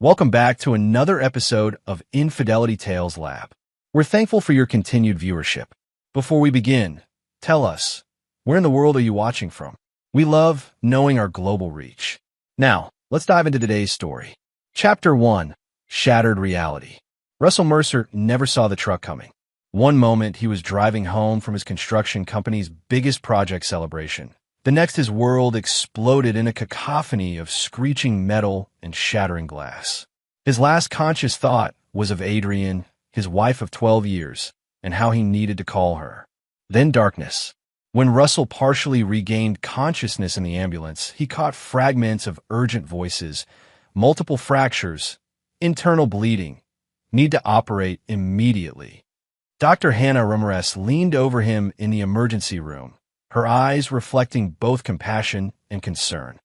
Welcome back to another episode of Infidelity Tales Lab. We're thankful for your continued viewership. Before we begin, tell us, where in the world are you watching from? We love knowing our global reach. Now, let's dive into today's story. Chapter 1, Shattered Reality. Russell Mercer never saw the truck coming. One moment, he was driving home from his construction company's biggest project celebration. The next, his world exploded in a cacophony of screeching metal and shattering glass. His last conscious thought was of Adrienne, his wife of 12 years, and how he needed to call her. Then darkness. When Russell partially regained consciousness in the ambulance, he caught fragments of urgent voices, multiple fractures, internal bleeding, need to operate immediately. Dr. Hannah Ramirez leaned over him in the emergency room, her eyes reflecting both compassion and concern.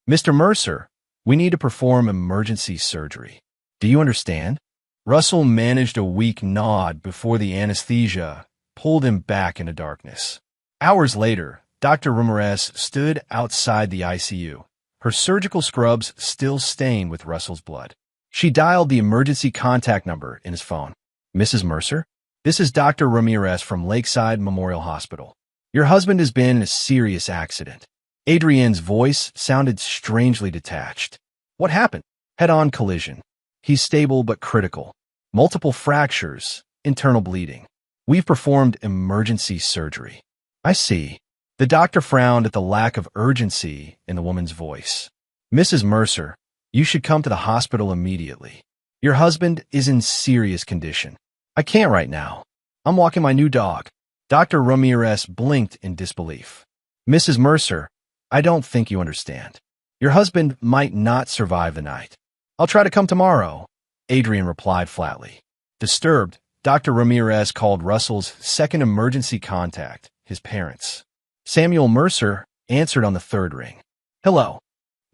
"Mr. Mercer, we need to perform emergency surgery. Do you understand?" Russell managed a weak nod before the anesthesia pulled him back into darkness. Hours later, Dr. Ramirez stood outside the ICU, her surgical scrubs still stained with Russell's blood. She dialed the emergency contact number in his phone. "Mrs. Mercer, this is Dr. Ramirez from Lakeside Memorial Hospital. Your husband has been in a serious accident." Adrienne's voice sounded strangely detached. "What happened?" "Head-on collision. He's stable but critical. Multiple fractures, internal bleeding. We've performed emergency surgery." "I see." The doctor frowned at the lack of urgency in the woman's voice. "Mrs. Mercer, you should come to the hospital immediately. Your husband is in serious condition." "I can't right now. I'm walking my new dog." Dr. Ramirez blinked in disbelief. "Mrs. Mercer, I don't think you understand. Your husband might not survive the night." "I'll try to come tomorrow," Adrienne replied flatly. Disturbed, Dr. Ramirez called Russell's second emergency contact, his parents. Samuel Mercer answered on the third ring. "Hello,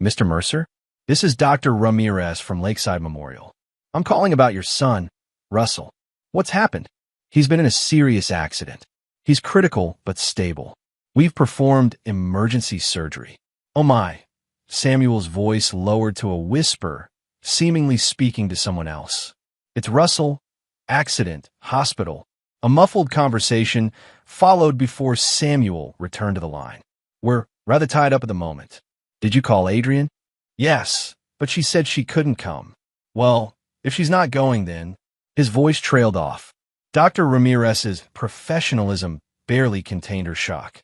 Mr. Mercer. This is Dr. Ramirez from Lakeside Memorial. I'm calling about your son, Russell. What's happened?" "He's been in a serious accident. He's critical but stable. We've performed emergency surgery." "Oh my." Samuel's voice lowered to a whisper, seemingly speaking to someone else. "It's Russell. Accident. Hospital." A muffled conversation followed before Samuel returned to the line. "We're rather tied up at the moment." "Did you call Adrienne?" "Yes, but she said she couldn't come." "Well, if she's not going then." His voice trailed off. Dr. Ramirez's professionalism barely contained her shock.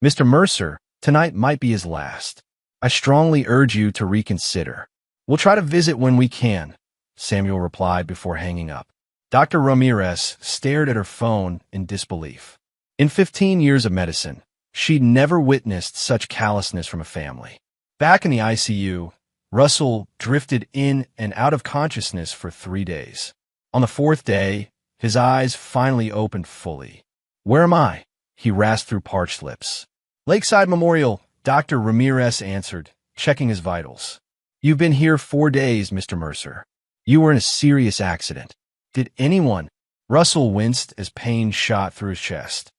"Mr. Mercer, tonight might be his last. I strongly urge you to reconsider." "We'll try to visit when we can," Samuel replied before hanging up. Dr. Ramirez stared at her phone in disbelief. In 15 years of medicine, she'd never witnessed such callousness from a family. Back in the ICU, Russell drifted in and out of consciousness for 3 days. On the 4th day, his eyes finally opened fully. "Where am I?" he rasped through parched lips. "Lakeside Memorial," Dr. Ramirez answered, checking his vitals. "You've been here 4 days, Mr. Mercer. You were in a serious accident. Did anyone—" Russell winced as pain shot through his chest.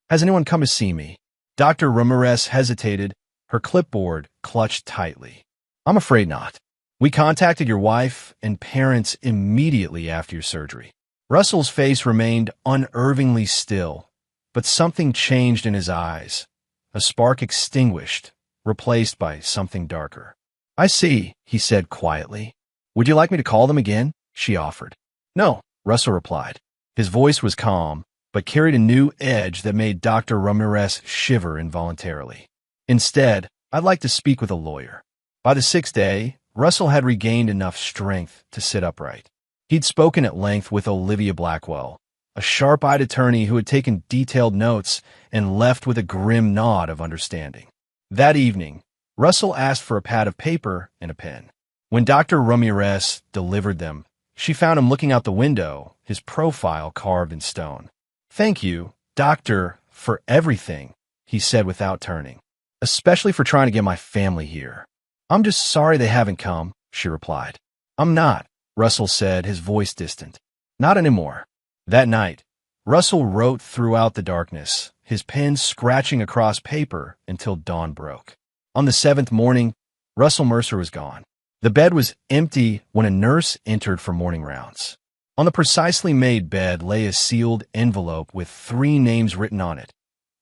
"Has anyone come to see me?" Dr. Ramirez hesitated, her clipboard clutched tightly. "I'm afraid not. We contacted your wife and parents immediately after your surgery." Russell's face remained unnervingly still, but something changed in his eyes. A spark extinguished, replaced by something darker. "I see," he said quietly. "Would you like me to call them again?" she offered. "No," Russell replied. His voice was calm, but carried a new edge that made Dr. Ramirez shiver involuntarily. "Instead, I'd like to speak with a lawyer." By the 6th day, Russell had regained enough strength to sit upright. He'd spoken at length with Olivia Blackwell, a sharp-eyed attorney who had taken detailed notes and left with a grim nod of understanding. That evening, Russell asked for a pad of paper and a pen. When Dr. Ramirez delivered them, she found him looking out the window, his profile carved in stone. "Thank you, Doctor, for everything," he said without turning. "Especially for trying to get my family here." "I'm just sorry they haven't come," she replied. "I'm not," Russell said, his voice distant. "Not anymore." That night, Russell wrote throughout the darkness, his pen scratching across paper until dawn broke. On the 7th morning, Russell Mercer was gone. The bed was empty when a nurse entered for morning rounds. On the precisely made bed lay a sealed envelope with 3 names written on it: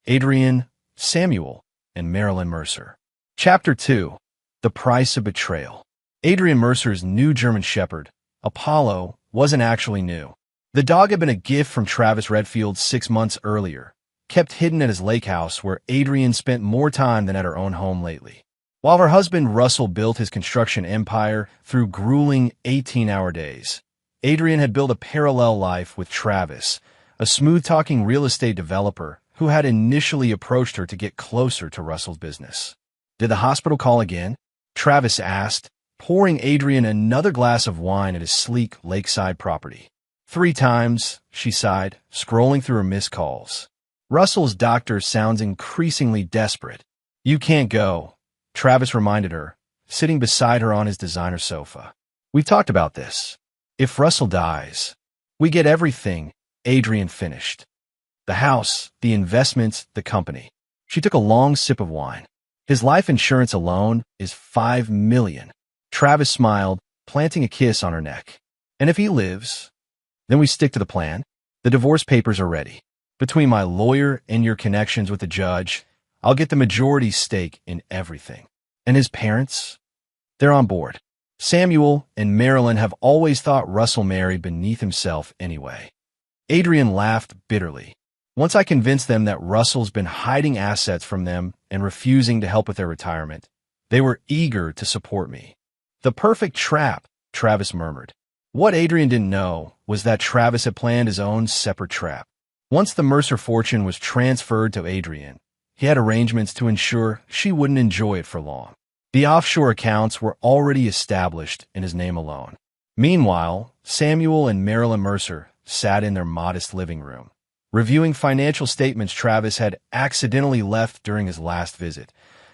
Adrian, Samuel, and Marilyn Mercer. Chapter 2. The Price of Betrayal. Adrian Mercer's new German Shepherd, Apollo, wasn't actually new. The dog had been a gift from Travis Redfield 6 months earlier, kept hidden at his lake house where Adrian spent more time than at her own home lately. While her husband Russell built his construction empire through grueling 18-hour days, Adrian had built a parallel life with Travis, a smooth-talking real estate developer who had initially approached her to get closer to Russell's business. "Did the hospital call again?" Travis asked, pouring Adrian another glass of wine at his sleek lakeside property. "3 times, she sighed, scrolling through her missed calls. "Russell's doctor sounds increasingly desperate." "You can't go," Travis reminded her, sitting beside her on his designer sofa. "We've talked about this. If Russell dies, we get everything," Adrian finished. "The house, the investments, the company." She took a long sip of wine. "His life insurance alone is $5 million. Travis smiled, planting a kiss on her neck. "And if he lives, then we stick to the plan. The divorce papers are ready. Between my lawyer and your connections with the judge, I'll get the majority stake in everything." "And his parents?" "They're on board. Samuel and Marilyn have always thought Russell married beneath himself anyway." Adrian laughed bitterly. "Once I convinced them that Russell's been hiding assets from them and refusing to help with their retirement, they were eager to support me." "The perfect trap," Travis murmured. What Adrian didn't know was that Travis had planned his own separate trap. Once the Mercer fortune was transferred to Adrian, he had arrangements to ensure she wouldn't enjoy it for long. The offshore accounts were already established in his name alone. Meanwhile, Samuel and Marilyn Mercer sat in their modest living room, reviewing financial statements Travis had accidentally left during his last visit,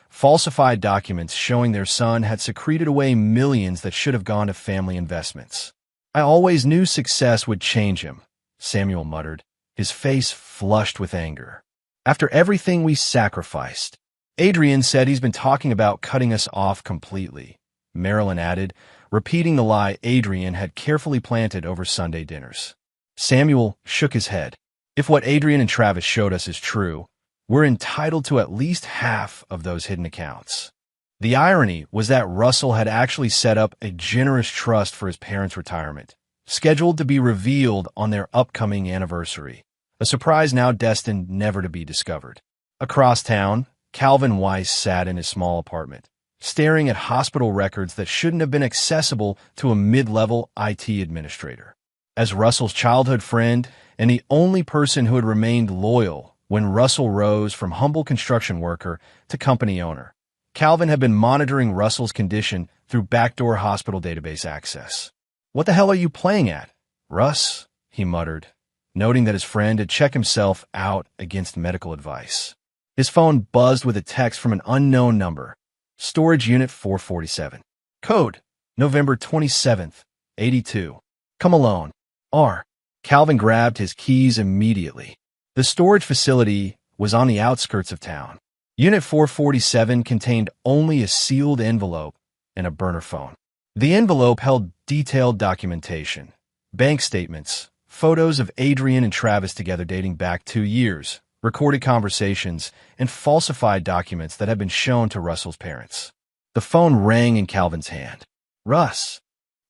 falsified documents showing their son had secreted away millions that should have gone to family investments. "I always knew success would change him," Samuel muttered, his face flushed with anger. "After everything we sacrificed." "Adrian said he's been talking about cutting us off completely," Marilyn added, repeating the lie Adrian had carefully planted over Sunday dinners. Samuel shook his head. "If what Adrian and Travis showed us is true, we're entitled to at least half of those hidden accounts." The irony was that Russell had actually set up a generous trust for his parents' retirement, scheduled to be revealed on their upcoming anniversary, a surprise now destined never to be discovered. Across town, Calvin Weiss sat in his small apartment, staring at hospital records that shouldn't have been accessible to a mid-level IT administrator. As Russell's childhood friend and the only person who had remained loyal when Russell rose from humble construction worker to company owner, Calvin had been monitoring Russell's condition through backdoor hospital database access. "What the hell are you playing at, Russ?" he muttered, noting that his friend had checked himself out against medical advice. His phone buzzed with a text from an unknown number. "Storage Unit 447. Code, November 27th, 82. Come alone. R." Calvin grabbed his keys immediately. The storage facility was on the outskirts of town. Unit 447 contained only a sealed envelope and a burner phone. The envelope held detailed documentation, bank statements, photos of Adrian and Travis together dating back 2 years, recorded conversations, and falsified documents that had been shown to Russell's parents. The phone rang in Calvin's hand. "Russ."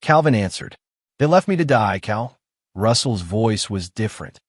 Calvin answered. "They left me to die, Cal." Russell's voice was different,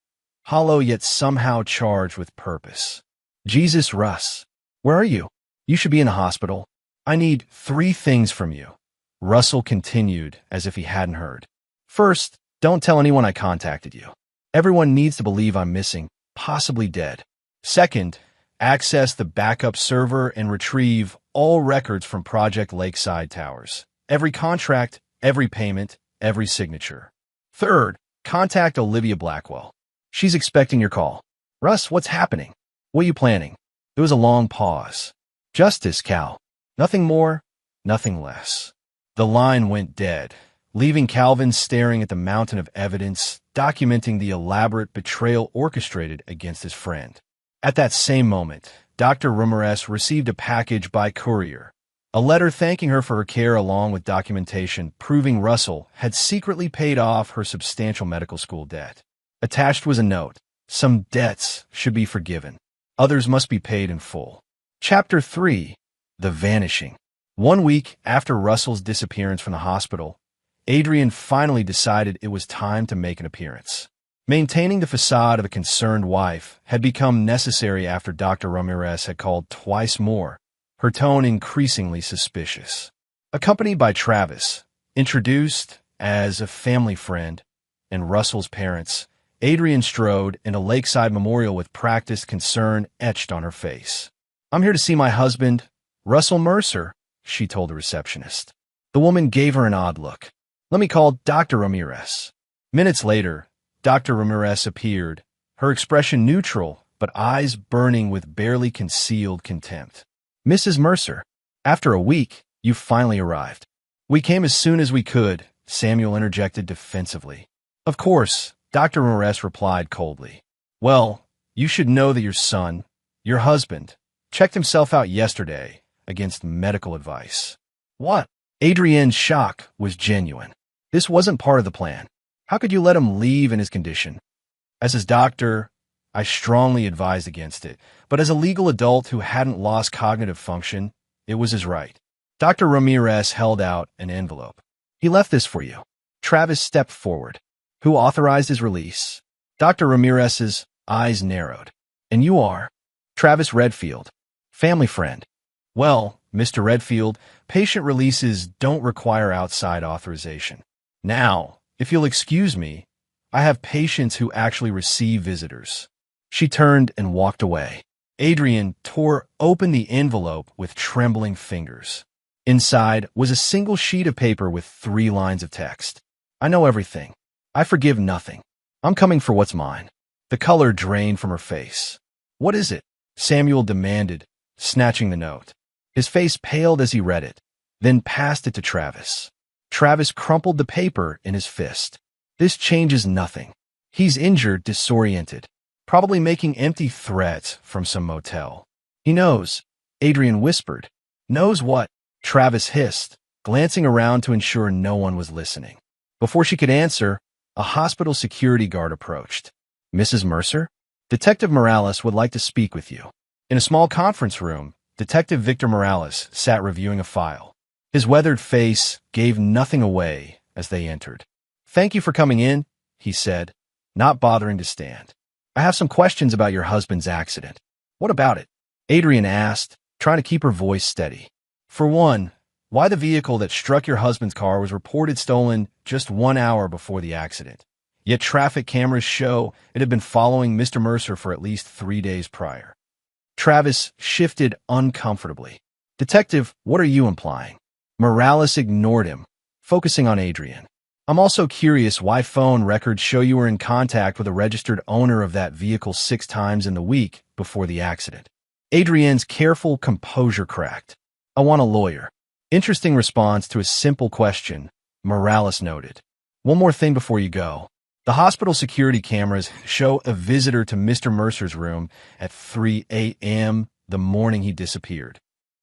hollow yet somehow charged with purpose. "Jesus, Russ. Where are you? You should be in the hospital. I need 3 things from you." Russell continued as if he hadn't heard. "First, don't tell anyone I contacted you. Everyone needs to believe I'm missing, possibly dead. Second, access the backup server and retrieve all records from Project Lakeside Towers. Every contract, every payment, every signature. Third, contact Olivia Blackwell. She's expecting your call." "Russ, what's happening? What are you planning?" There was a long pause. "Justice, Cal. Nothing more, nothing less." The line went dead, leaving Calvin staring at the mountain of evidence documenting the elaborate betrayal orchestrated against his friend. At that same moment, Dr. Ramirez received a package by courier, A letter thanking her for her care along with documentation proving Russell had secretly paid off her substantial medical school debt. Attached was a note. Some debts should be forgiven. Others must be paid in full. Chapter 3. The Vanishing. 1 week after Russell's disappearance from the hospital, Adrian finally decided it was time to make an appearance. Maintaining the facade of a concerned wife had become necessary after Dr. Ramirez had called twice more, her tone increasingly suspicious. Accompanied by Travis, introduced as a family friend, and Russell's parents, Adrian strode in a lakeside memorial with practiced concern etched on her face. "I'm here to see my husband, Russell Mercer," she told the receptionist. The woman gave her an odd look. "Let me call Dr. Ramirez." Minutes later, Dr. Ramirez appeared, her expression neutral, but eyes burning with barely concealed contempt. "Mrs. Mercer, after a week, you finally arrived." "We came as soon as we could," Samuel interjected defensively. "Of course," Dr. Ramirez replied coldly. "Well, you should know that your son, your husband, checked himself out yesterday against medical advice." "What?" Adrienne's shock was genuine. This wasn't part of the plan. How could you let him leave in his condition? "As his doctor, I strongly advised against it, but as a legal adult who hadn't lost cognitive function, it was his right." Dr. Ramirez held out an envelope. "He left this for you." Travis stepped forward. "Who authorized his release?" Dr. Ramirez's eyes narrowed. "And you are?" "Travis Redfield, family friend." "Well, Mr. Redfield, patient releases don't require outside authorization. Now, if you'll excuse me, I have patients who actually receive visitors." She turned and walked away. Adrian tore open the envelope with trembling fingers. Inside was a single sheet of paper with 3 lines of text. "I know everything. I forgive nothing. I'm coming for what's mine." The color drained from her face. "What is it?" Samuel demanded, snatching the note. His face paled as he read it, then passed it to Travis. Travis crumpled the paper in his fist. "This changes nothing. He's injured, disoriented, probably making empty threats from some motel." "He knows," Adrian whispered. "Knows what?" Travis hissed, glancing around to ensure no one was listening. Before she could answer, a hospital security guard approached. "Mrs. Mercer? Detective Morales would like to speak with you." In a small conference room, Detective Victor Morales sat reviewing a file. His weathered face gave nothing away as they entered. "Thank you for coming in," he said, not bothering to stand. "I have some questions about your husband's accident." "What about it?" Adrian asked, trying to keep her voice steady. "For one, why the vehicle that struck your husband's car was reported stolen just 1 hour before the accident, yet traffic cameras show it had been following Mr. Mercer for at least 3 days prior." Travis shifted uncomfortably. "Detective, what are you implying?" Morales ignored him, focusing on Adrian. "I'm also curious why phone records show you were in contact with a registered owner of that vehicle 6 times in the week before the accident." Adrian's careful composure cracked. "I want a lawyer." Interesting response to a simple question, Morales noted. "One more thing before you go. The hospital security cameras show a visitor to Mr. Mercer's room at 3 a.m. the morning he disappeared."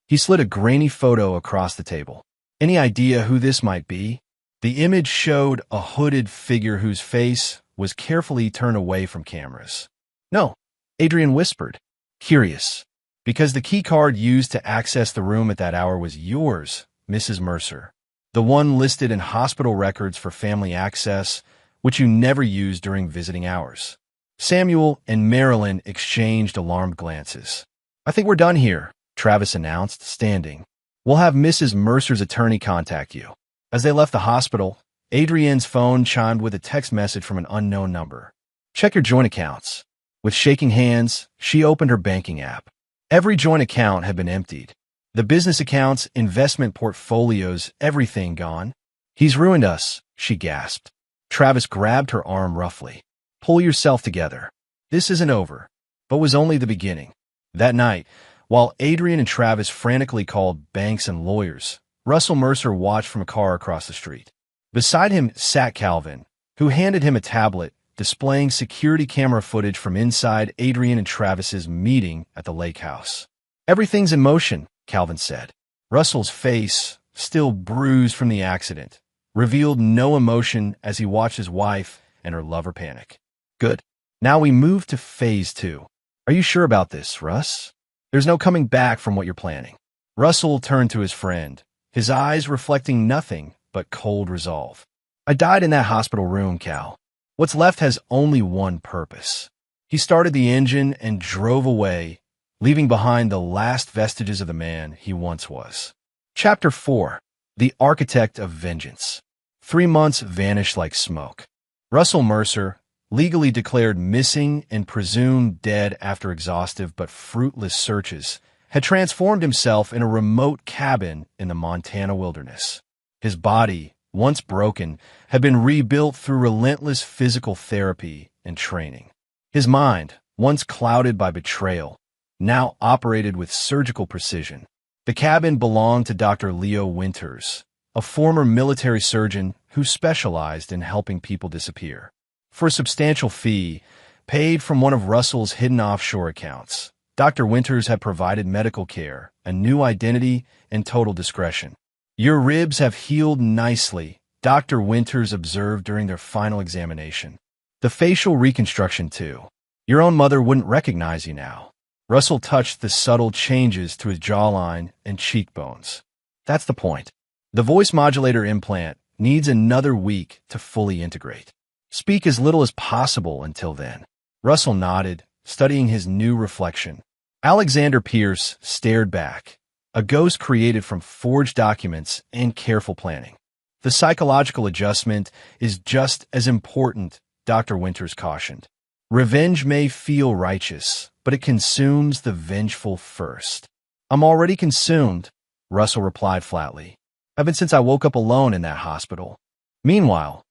He slid a grainy photo across the table. "Any idea who this might be?" The image showed a hooded figure whose face was carefully turned away from cameras. "No," Adrian whispered. "Curious, because the key card used to access the room at that hour was yours, Mrs. Mercer. The one listed in hospital records for family access, which you never used during visiting hours." Samuel and Marilyn exchanged alarmed glances. "I think we're done here," Travis announced, standing. "We'll have Mrs. Mercer's attorney contact you." As they left the hospital, Adrienne's phone chimed with a text message from an unknown number. "Check your joint accounts." With shaking hands, she opened her banking app. Every joint account had been emptied. The business accounts, investment portfolios, everything gone. "He's ruined us," she gasped. Travis grabbed her arm roughly. "Pull yourself together. This isn't over," but was only the beginning. That night, while Adrian and Travis frantically called banks and lawyers, Russell Mercer watched from a car across the street. Beside him sat Calvin, who handed him a tablet displaying security camera footage from inside Adrian and Travis's meeting at the lake house. "Everything's in motion," Calvin said. Russell's face, still bruised from the accident, revealed no emotion as he watched his wife and her lover panic. Good. Now we move to phase 2. Are you sure about this, Russ? There's no coming back from what you're planning. Russell turned to his friend, his eyes reflecting nothing but cold resolve. I died in that hospital room, Cal. What's left has only one purpose. He started the engine and drove away, leaving behind the last vestiges of the man he once was. Chapter 4. The Architect of Vengeance. 3 months vanished like smoke. Russell Mercer, legally declared missing and presumed dead after exhaustive but fruitless searches, had transformed himself in a remote cabin in the Montana wilderness. His body, once broken, had been rebuilt through relentless physical therapy and training. His mind, once clouded by betrayal, now operated with surgical precision. The cabin belonged to Dr. Leo Winters, a former military surgeon who specialized in helping people disappear. For a substantial fee, paid from one of Russell's hidden offshore accounts, Dr. Winters had provided medical care, a new identity, and total discretion. Your ribs have healed nicely, Dr. Winters observed during their final examination. The facial reconstruction, too. Your own mother wouldn't recognize you now. Russell touched the subtle changes to his jawline and cheekbones. That's the point. The voice modulator implant needs another week to fully integrate. Speak as little as possible until then. Russell nodded, studying his new reflection. Alexander Pierce stared back, a ghost created from forged documents and careful planning. The psychological adjustment is just as important, Dr. Winters cautioned. Revenge may feel righteous, but it consumes the vengeful first. I'm already consumed, Russell replied flatly. Ever since I woke up alone in that hospital. Meanwhile,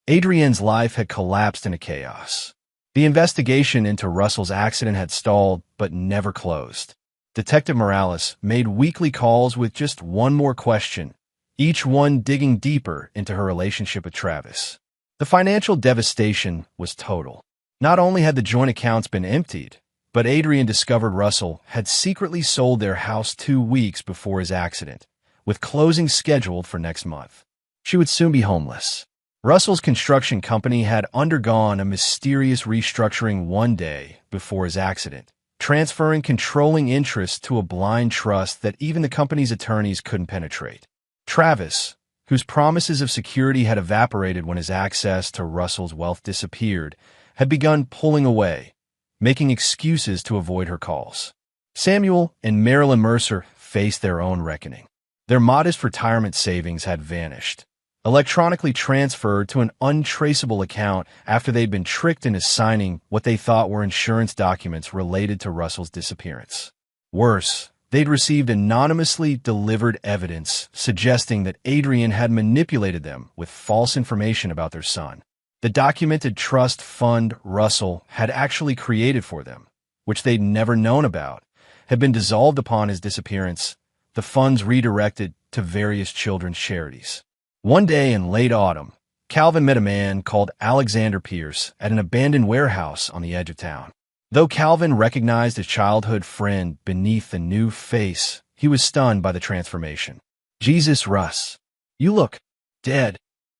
Adrienne's life had collapsed into chaos. The investigation into Russell's accident had stalled, but never closed. Detective Morales made weekly calls with just one more question, each one digging deeper into her relationship with Travis. The financial devastation was total. Not only had the joint accounts been emptied, but Adrienne discovered Russell had secretly sold their house 2 weeks before his accident, with closing scheduled for next month. She would soon be homeless. Russell's construction company had undergone a mysterious restructuring one day before his accident, transferring controlling interest to a blind trust that even the company's attorneys couldn't penetrate. Travis, whose promises of security had evaporated when his access to Russell's wealth disappeared, had begun pulling away, making excuses to avoid her calls. Samuel and Marilyn Mercer faced their own reckoning. Their modest retirement savings had vanished, electronically transferred to an untraceable account after they'd been tricked into signing what they thought were insurance documents related to Russell's disappearance. Worse, they'd received anonymously delivered evidence suggesting that Adrienne had manipulated them with false information about their son. The documented trust fund Russell had actually created for them, which they'd never known about, had been dissolved upon his disappearance, the funds redirected to various children's charities. One day in late autumn, Calvin met a man called Alexander Pierce at an abandoned warehouse on the edge of town. Though Calvin recognized his childhood friend beneath the new face, he was stunned by the transformation. Jesus, Russ, you look dead.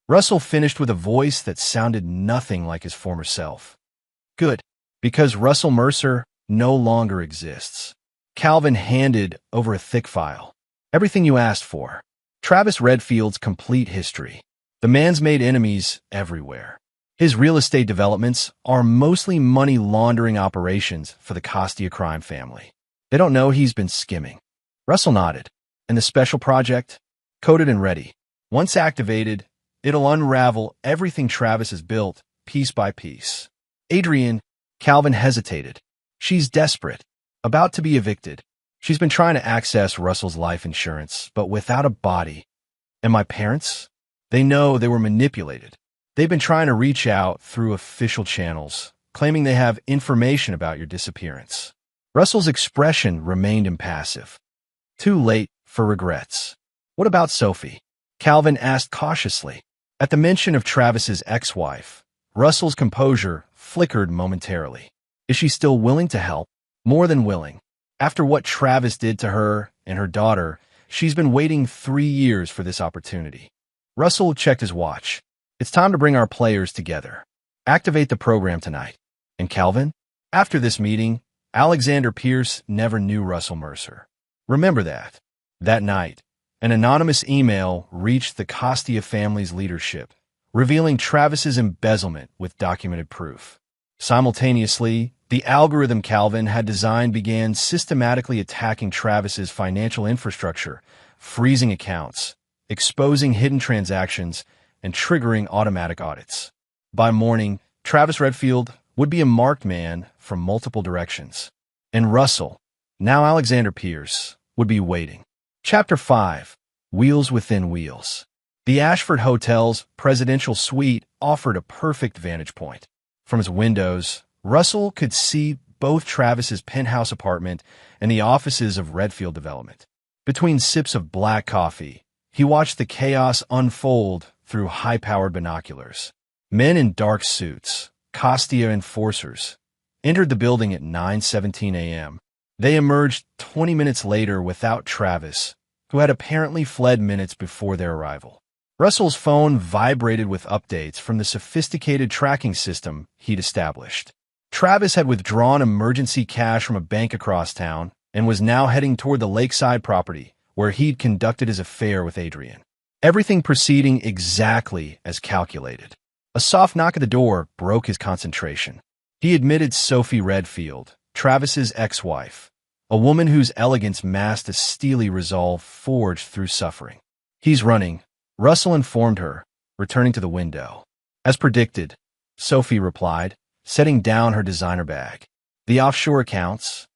Russell finished with a voice that sounded nothing like his former self. Good, because Russell Mercer no longer exists. Calvin handed over a thick file. Everything you asked for. Travis Redfield's complete history. The man's made enemies everywhere. His real estate developments are mostly money laundering operations for the Costia crime family. They don't know he's been skimming. Russell nodded. And the special project? Coded and ready. Once activated, it'll unravel everything Travis has built, piece by piece. Adrienne, Calvin hesitated. She's desperate, about to be evicted. She's been trying to access Russell's life insurance, but without a body. And my parents? They know they were manipulated. They've been trying to reach out through official channels, claiming they have information about your disappearance. Russell's expression remained impassive. Too late for regrets. What about Sophie? Calvin asked cautiously. At the mention of Travis's ex-wife, Russell's composure flickered momentarily. Is she still willing to help? More than willing. After what Travis did to her and her daughter, She's been waiting 3 years for this opportunity. Russell checked his watch. It's time to bring our players together. Activate the program tonight. And Calvin? After this meeting, Alexander Pierce never knew Russell Mercer. Remember that. That night, an anonymous email reached the Costia family's leadership, revealing Travis's embezzlement with documented proof. Simultaneously, the algorithm Calvin had designed began systematically attacking Travis's financial infrastructure, freezing accounts, exposing hidden transactions, and triggering automatic audits. By morning, Travis Redfield would be a marked man from multiple directions. And Russell, now Alexander Pierce, would be waiting. Chapter 5. Wheels Within Wheels. The Ashford Hotel's presidential suite offered a perfect vantage point. From his windows, Russell could see both Travis's penthouse apartment and the offices of Redfield Development. Between sips of black coffee, he watched the chaos unfold through high-powered binoculars. Men in dark suits, Costia enforcers, entered the building at 9:17 a.m. They emerged 20 minutes later without Travis, who had apparently fled minutes before their arrival. Russell's phone vibrated with updates from the sophisticated tracking system he'd established. Travis had withdrawn emergency cash from a bank across town and was now heading toward the lakeside property where he'd conducted his affair with Adrian. Everything proceeding exactly as calculated. A soft knock at the door broke his concentration. He admitted Sophie Redfield, Travis's ex-wife, a woman whose elegance masked a steely resolve forged through suffering. "He's running," Russell informed her, returning to the window. "As predicted," Sophie replied, setting down her designer bag. "The offshore accounts?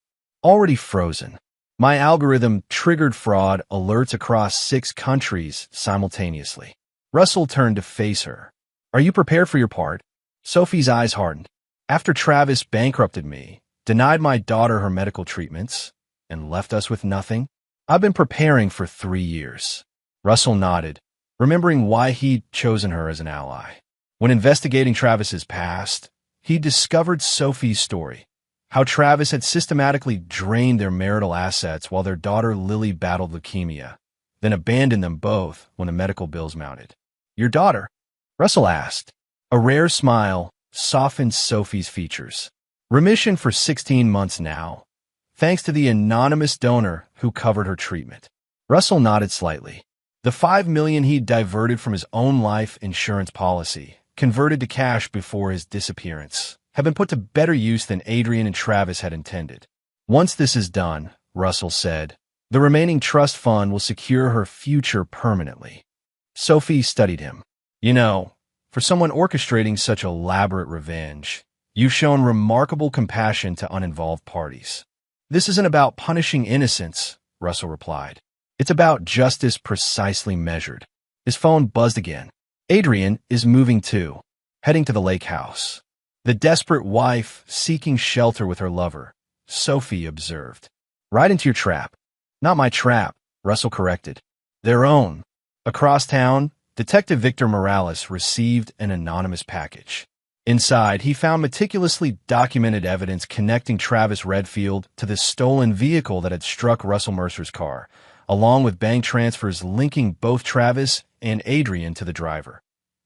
Already frozen. My algorithm triggered fraud alerts across 6 countries simultaneously." Russell turned to face her. "Are you prepared for your part?" Sophie's eyes hardened. "After Travis bankrupted me, denied my daughter her medical treatments, and left us with nothing, I've been preparing for 3 years." Russell nodded, remembering why he'd chosen her as an ally. When investigating Travis's past, he discovered Sophie's story, how Travis had systematically drained their marital assets while their daughter Lily battled leukemia, then abandoned them both when the medical bills mounted. "Your daughter?" Russell asked. A rare smile softened Sophie's features. "Remission for 16 months now, thanks to the anonymous donor who covered her treatment." Russell nodded slightly. The $5 million he'd diverted from his own life insurance policy, converted to cash before his disappearance, had been put to better use than Adrian and Travis had intended. "Once this is done," Russell said, "the remaining trust fund will secure her future permanently." Sophie studied him. "You know, for someone orchestrating such elaborate revenge, you've shown remarkable compassion to uninvolved parties." "This isn't about punishing innocents," Russell replied. "It's about justice precisely measured." His phone buzzed again. "Adrian is moving too, heading to the lake house. The desperate wife seeking shelter with her lover," Sophie observed. "Right into your trap." "Not my trap," Russell corrected. "Their own." Across town, Detective Victor Morales received an anonymous package. Inside, he found meticulously documented evidence connecting Travis Redfield to the stolen vehicle that had struck Russell Mercer's car, along with bank transfers linking both Travis and Adrian to the driver,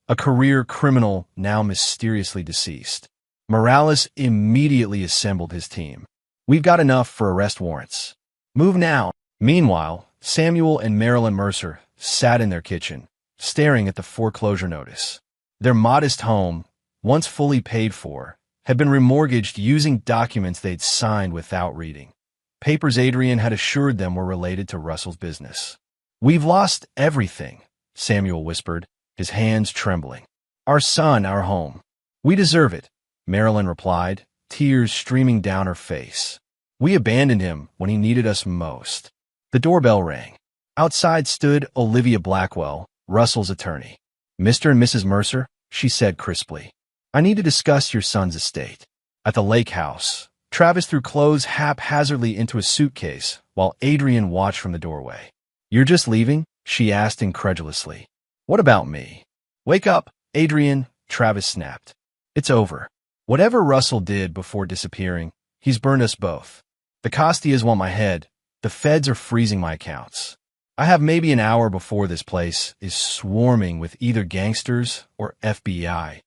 a career criminal now mysteriously deceased. Morales immediately assembled his team. "We've got enough for arrest warrants. Move now." Meanwhile, Samuel and Marilyn Mercer sat in their kitchen, staring at the foreclosure notice. Their modest home, once fully paid for, had been remortgaged using documents they'd signed without reading. Papers Adrian had assured them were related to Russell's business. "We've lost everything," Samuel whispered, his hands trembling. "Our son, our home. We deserve it," Marilyn replied, tears streaming down her face. "We abandoned him when he needed us most." The doorbell rang. Outside stood Olivia Blackwell, Russell's attorney. "Mr. and Mrs. Mercer," she said crisply, "I need to discuss your son's estate." At the lake house, Travis threw clothes haphazardly into a suitcase while Adrian watched from the doorway. "You're just leaving?" she asked incredulously. "What about me?" "Wake up, Adrian," Travis snapped. "It's over. Whatever Russell did before disappearing, he's burned us both. The Costias want my head. The feds are freezing my accounts. I have maybe an hour before this place is swarming with either gangsters or FBI.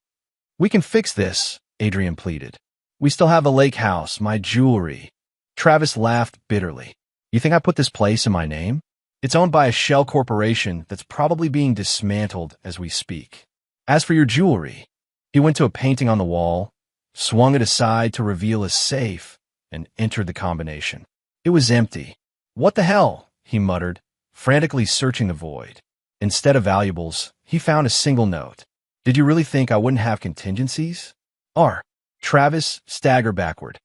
We can fix this, Adrian pleaded. We still have a lake house, my jewelry. Travis laughed bitterly. You think I put this place in my name? It's owned by a shell corporation that's probably being dismantled as we speak. As for your jewelry, he went to a painting on the wall, swung it aside to reveal a safe, and entered the combination. It was empty. What the hell? He muttered, frantically searching the void. Instead of valuables, he found a single note. Did you really think I wouldn't have contingencies? Travis staggered backward.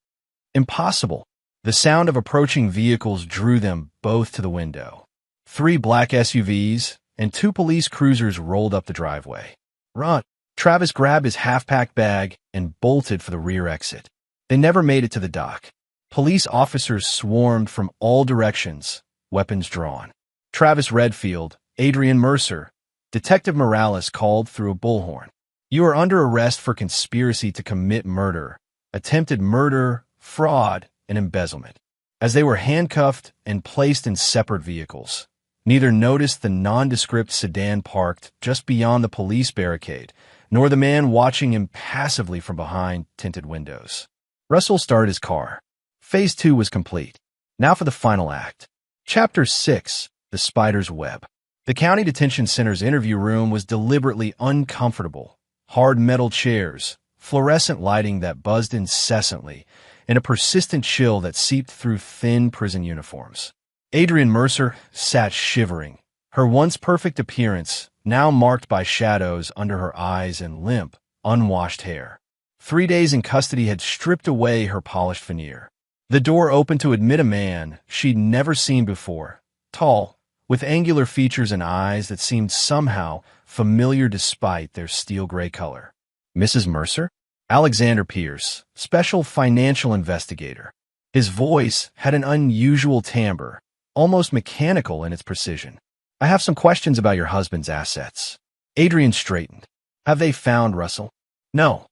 Impossible. The sound of approaching vehicles drew them both to the window. 3 black SUVs and 2 police cruisers rolled up the driveway. Run! Travis grabbed his half-packed bag and bolted for the rear exit. They never made it to the dock. Police officers swarmed from all directions, weapons drawn. Travis Redfield, Adrian Mercer, Detective Morales called through a bullhorn. You are under arrest for conspiracy to commit murder, attempted murder, fraud, and embezzlement. As they were handcuffed and placed in separate vehicles, neither noticed the nondescript sedan parked just beyond the police barricade, nor the man watching impassively from behind tinted windows. Russell started his car. Phase 2 was complete. Now for the final act. Chapter 6, The Spider's Web. The county detention center's interview room was deliberately uncomfortable. Hard metal chairs, fluorescent lighting that buzzed incessantly, and a persistent chill that seeped through thin prison uniforms. Adrian Mercer sat shivering, her once perfect appearance now marked by shadows under her eyes and limp, unwashed hair. 3 days in custody had stripped away her polished veneer. The door opened to admit a man she'd never seen before, tall, with angular features and eyes that seemed somehow familiar despite their steel-gray color. Mrs. Mercer? Alexander Pierce, special financial investigator. His voice had an unusual timbre, almost mechanical in its precision. I have some questions about your husband's assets. Adrian straightened. Have they found Russell? No,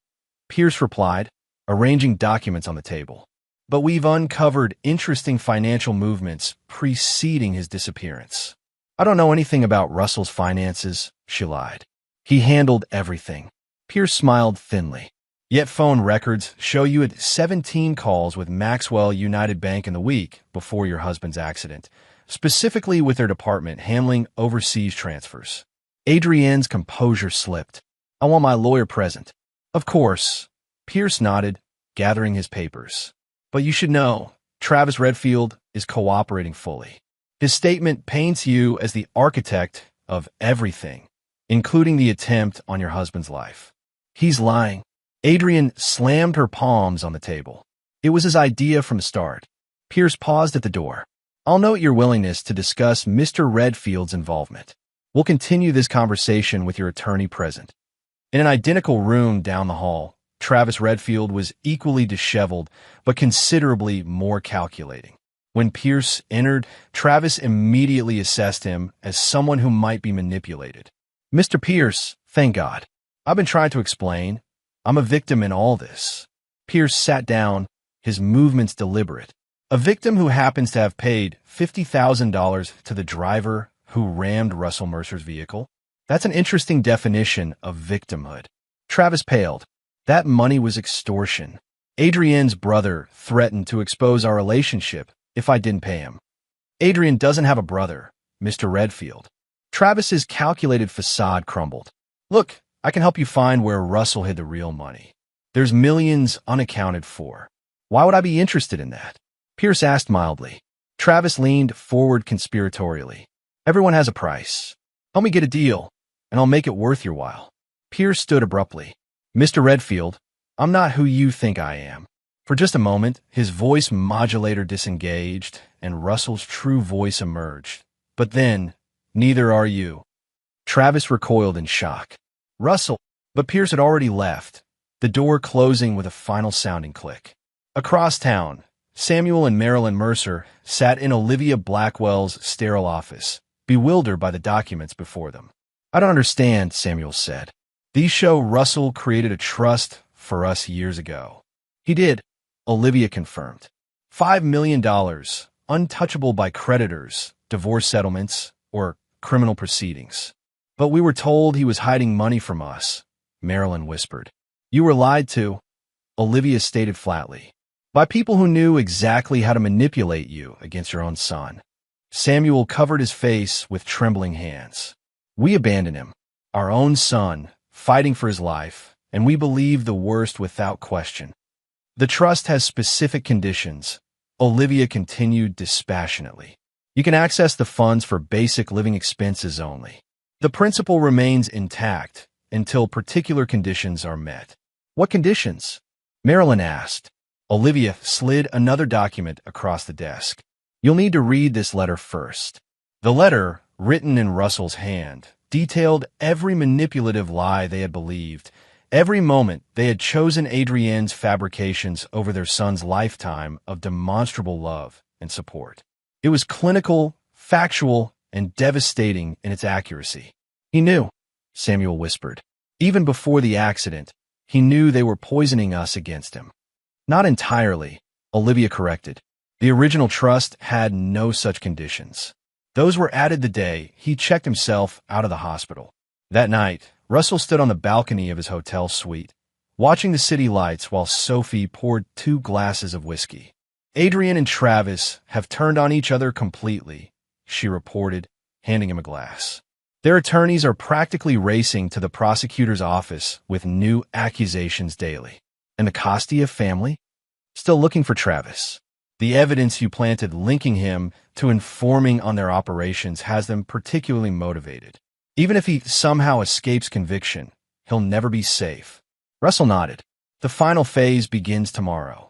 Pierce replied, arranging documents on the table. But we've uncovered interesting financial movements preceding his disappearance. I don't know anything about Russell's finances, she lied. He handled everything. Pierce smiled thinly. Yet phone records show you had 17 calls with Maxwell United Bank in the week before your husband's accident, specifically with their department handling overseas transfers. Adrienne's composure slipped. I want my lawyer present. Of course. Pierce nodded, gathering his papers. But you should know, Travis Redfield is cooperating fully. His statement paints you as the architect of everything, including the attempt on your husband's life. He's lying. Adrian slammed her palms on the table. It was his idea from the start. Pierce paused at the door. I'll note your willingness to discuss Mr. Redfield's involvement. We'll continue this conversation with your attorney present. In an identical room down the hall, Travis Redfield was equally disheveled, but considerably more calculating. When Pierce entered, Travis immediately assessed him as someone who might be manipulated. Mr. Pierce, thank God. I've been trying to explain. I'm a victim in all this. Pierce sat down, his movements deliberate. A victim who happens to have paid $50,000 to the driver who rammed Russell Mercer's vehicle. That's an interesting definition of victimhood. Travis paled. That money was extortion. Adrienne's brother threatened to expose our relationship if I didn't pay him. Adrian doesn't have a brother, Mr. Redfield. Travis's calculated facade crumbled. Look, I can help you find where Russell hid the real money. There's millions unaccounted for. Why would I be interested in that? Pierce asked mildly. Travis leaned forward conspiratorially. Everyone has a price. Help me get a deal, and I'll make it worth your while. Pierce stood abruptly. Mr. Redfield, I'm not who you think I am. For just a moment, his voice modulator disengaged, and Russell's true voice emerged. But then, neither are you. Travis recoiled in shock. Russell, but Pierce had already left, the door closing with a final sounding click. Across town, Samuel and Marilyn Mercer sat in Olivia Blackwell's sterile office, bewildered by the documents before them. I don't understand, Samuel said. These show Russell created a trust for us years ago. He did, Olivia confirmed. $5 million, untouchable by creditors, divorce settlements, or criminal proceedings. But we were told he was hiding money from us, Marilyn whispered. You were lied to, Olivia stated flatly, by people who knew exactly how to manipulate you against your own son. Samuel covered his face with trembling hands. We abandoned him, our own son, fighting for his life, and we believe the worst without question. The trust has specific conditions, Olivia continued dispassionately. You can access the funds for basic living expenses only. The principle remains intact until particular conditions are met. What conditions? Marilyn asked. Olivia slid another document across the desk. You'll need to read this letter first. The letter, written in Russell's hand, detailed every manipulative lie they had believed, every moment they had chosen Adrienne's fabrications over their son's lifetime of demonstrable love and support. It was clinical, factual, and devastating in its accuracy. He knew, Samuel whispered. Even before the accident, he knew they were poisoning us against him. Not entirely, Olivia corrected. The original trust had no such conditions. Those were added the day he checked himself out of the hospital. That night, Russell stood on the balcony of his hotel suite, watching the city lights while Sophie poured 2 glasses of whiskey. Adrienne and Travis have turned on each other completely, she reported, handing him a glass. Their attorneys are practically racing to the prosecutor's office with new accusations daily. And the Costia family? Still looking for Travis. The evidence you planted linking him to informing on their operations has them particularly motivated. Even if he somehow escapes conviction, he'll never be safe. Russell nodded. The final phase begins tomorrow.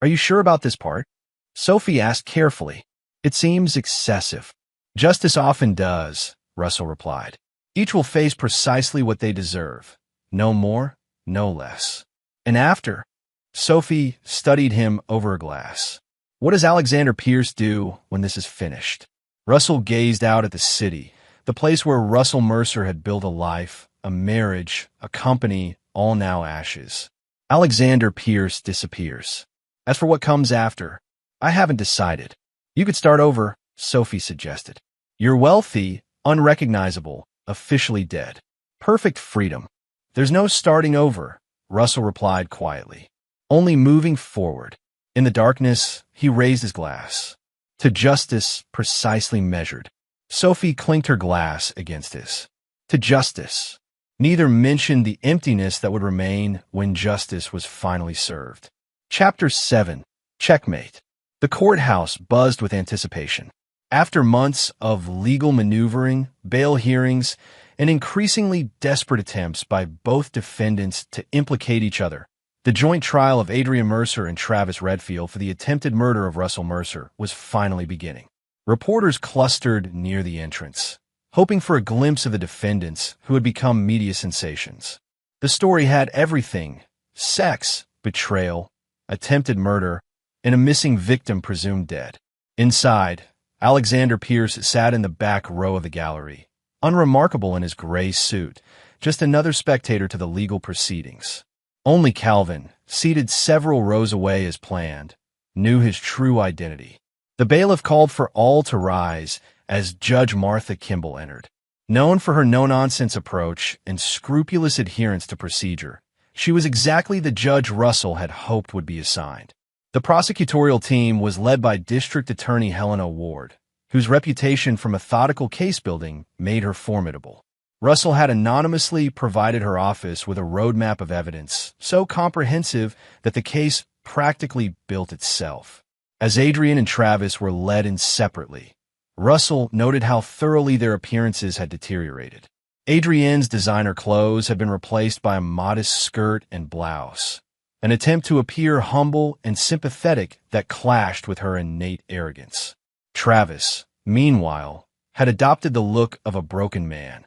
Are you sure about this part? Sophie asked carefully. It seems excessive. Justice often does, Russell replied. Each will face precisely what they deserve. No more, no less. And after? Sophie studied him over a glass. What does Alexander Pierce do when this is finished? Russell gazed out at the city, the place where Russell Mercer had built a life, a marriage, a company, all now ashes. Alexander Pierce disappears. As for what comes after, I haven't decided. You could start over, Sophie suggested. You're wealthy, unrecognizable, officially dead. Perfect freedom. There's no starting over, Russell replied quietly. Only moving forward. In the darkness, he raised his glass. To justice, precisely measured. Sophie clinked her glass against his. To justice. Neither mentioned the emptiness that would remain when justice was finally served. Chapter 7. Checkmate. The courthouse buzzed with anticipation. After months of legal maneuvering, bail hearings, and increasingly desperate attempts by both defendants to implicate each other, the joint trial of Adrienne Mercer and Travis Redfield for the attempted murder of Russell Mercer was finally beginning. Reporters clustered near the entrance, hoping for a glimpse of the defendants who had become media sensations. The story had everything: sex, betrayal, attempted murder, and a missing victim presumed dead. Inside, Alexander Pierce sat in the back row of the gallery, unremarkable in his gray suit, just another spectator to the legal proceedings. Only Calvin, seated several rows away as planned, knew his true identity. The bailiff called for all to rise as Judge Martha Kimball entered. Known for her no-nonsense approach and scrupulous adherence to procedure, she was exactly the judge Russell had hoped would be assigned. The prosecutorial team was led by District Attorney Helena Ward, whose reputation for methodical case-building made her formidable. Russell had anonymously provided her office with a roadmap of evidence so comprehensive that the case practically built itself. As Adrienne and Travis were led in separately, Russell noted how thoroughly their appearances had deteriorated. Adrienne's designer clothes had been replaced by a modest skirt and blouse, an attempt to appear humble and sympathetic that clashed with her innate arrogance. Travis, meanwhile, had adopted the look of a broken man,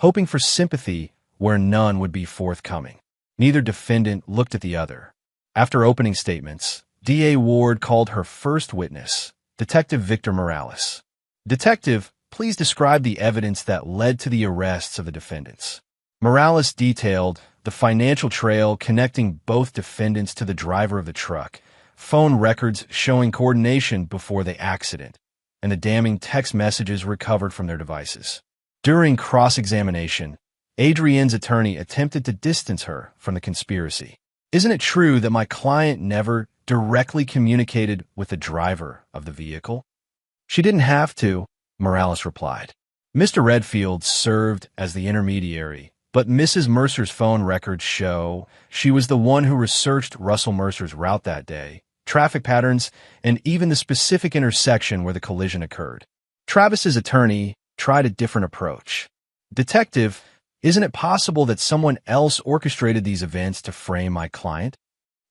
hoping for sympathy where none would be forthcoming. Neither defendant looked at the other. After opening statements, D.A. Ward called her first witness, Detective Victor Morales. Detective, please describe the evidence that led to the arrests of the defendants. Morales detailed the financial trail connecting both defendants to the driver of the truck, phone records showing coordination before the accident, and the damning text messages recovered from their devices. During cross-examination, Adrienne's attorney attempted to distance her from the conspiracy. "Isn't it true that my client never directly communicated with the driver of the vehicle?" "She didn't have to," Morales replied. Mr. Redfield served as the intermediary, but Mrs. Mercer's phone records show she was the one who researched Russell Mercer's route that day, traffic patterns, and even the specific intersection where the collision occurred. Travis's attorney tried a different approach. "Detective, isn't it possible that someone else orchestrated these events to frame my client?"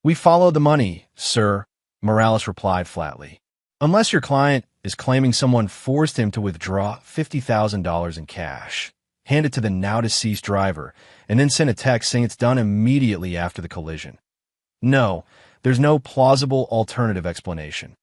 "We follow the money, sir," Morales replied flatly. "Unless your client is claiming someone forced him to withdraw $50,000 in cash, hand it to the now-deceased driver, and then send a text saying it's done immediately after the collision. No, there's no plausible alternative explanation."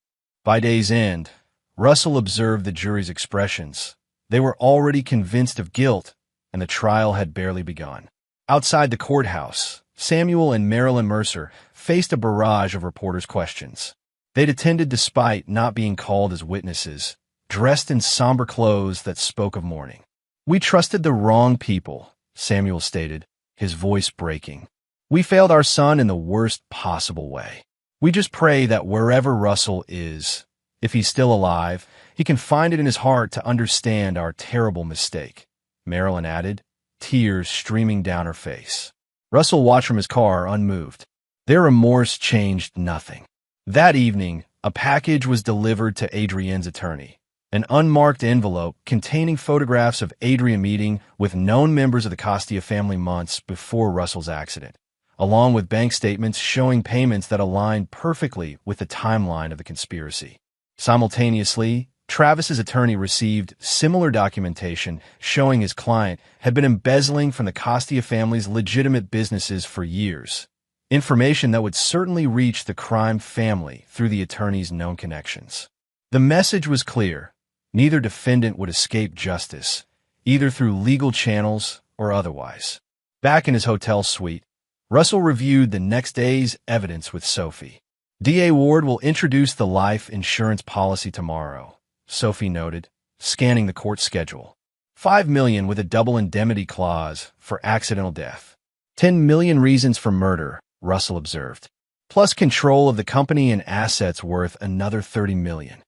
By day's end, Russell observed the jury's expressions. They were already convinced of guilt, and the trial had barely begun. Outside the courthouse, Samuel and Marilyn Mercer faced a barrage of reporters' questions. They'd attended despite not being called as witnesses, dressed in somber clothes that spoke of mourning. "We trusted the wrong people," Samuel stated, his voice breaking. "We failed our son in the worst possible way. We just pray that wherever Russell is, if he's still alive, he can find it in his heart to understand our terrible mistake," Marilyn added, tears streaming down her face. Russell watched from his car unmoved. Their remorse changed nothing. That evening, a package was delivered to Adrienne's attorney, an unmarked envelope containing photographs of Adrienne meeting with known members of the Costia family months before Russell's accident, along with bank statements showing payments that aligned perfectly with the timeline of the conspiracy. Simultaneously, Travis's attorney received similar documentation showing his client had been embezzling from the Costia family's legitimate businesses for years, information that would certainly reach the crime family through the attorney's known connections. The message was clear. Neither defendant would escape justice, either through legal channels or otherwise. Back in his hotel suite, Russell reviewed the next day's evidence with Sophie. "DA Ward will introduce the life insurance policy tomorrow," Sophie noted, scanning the court schedule. $5 million with a double indemnity clause for accidental death. 10 million reasons for murder, Russell observed, plus control of the company and assets worth another 30 million.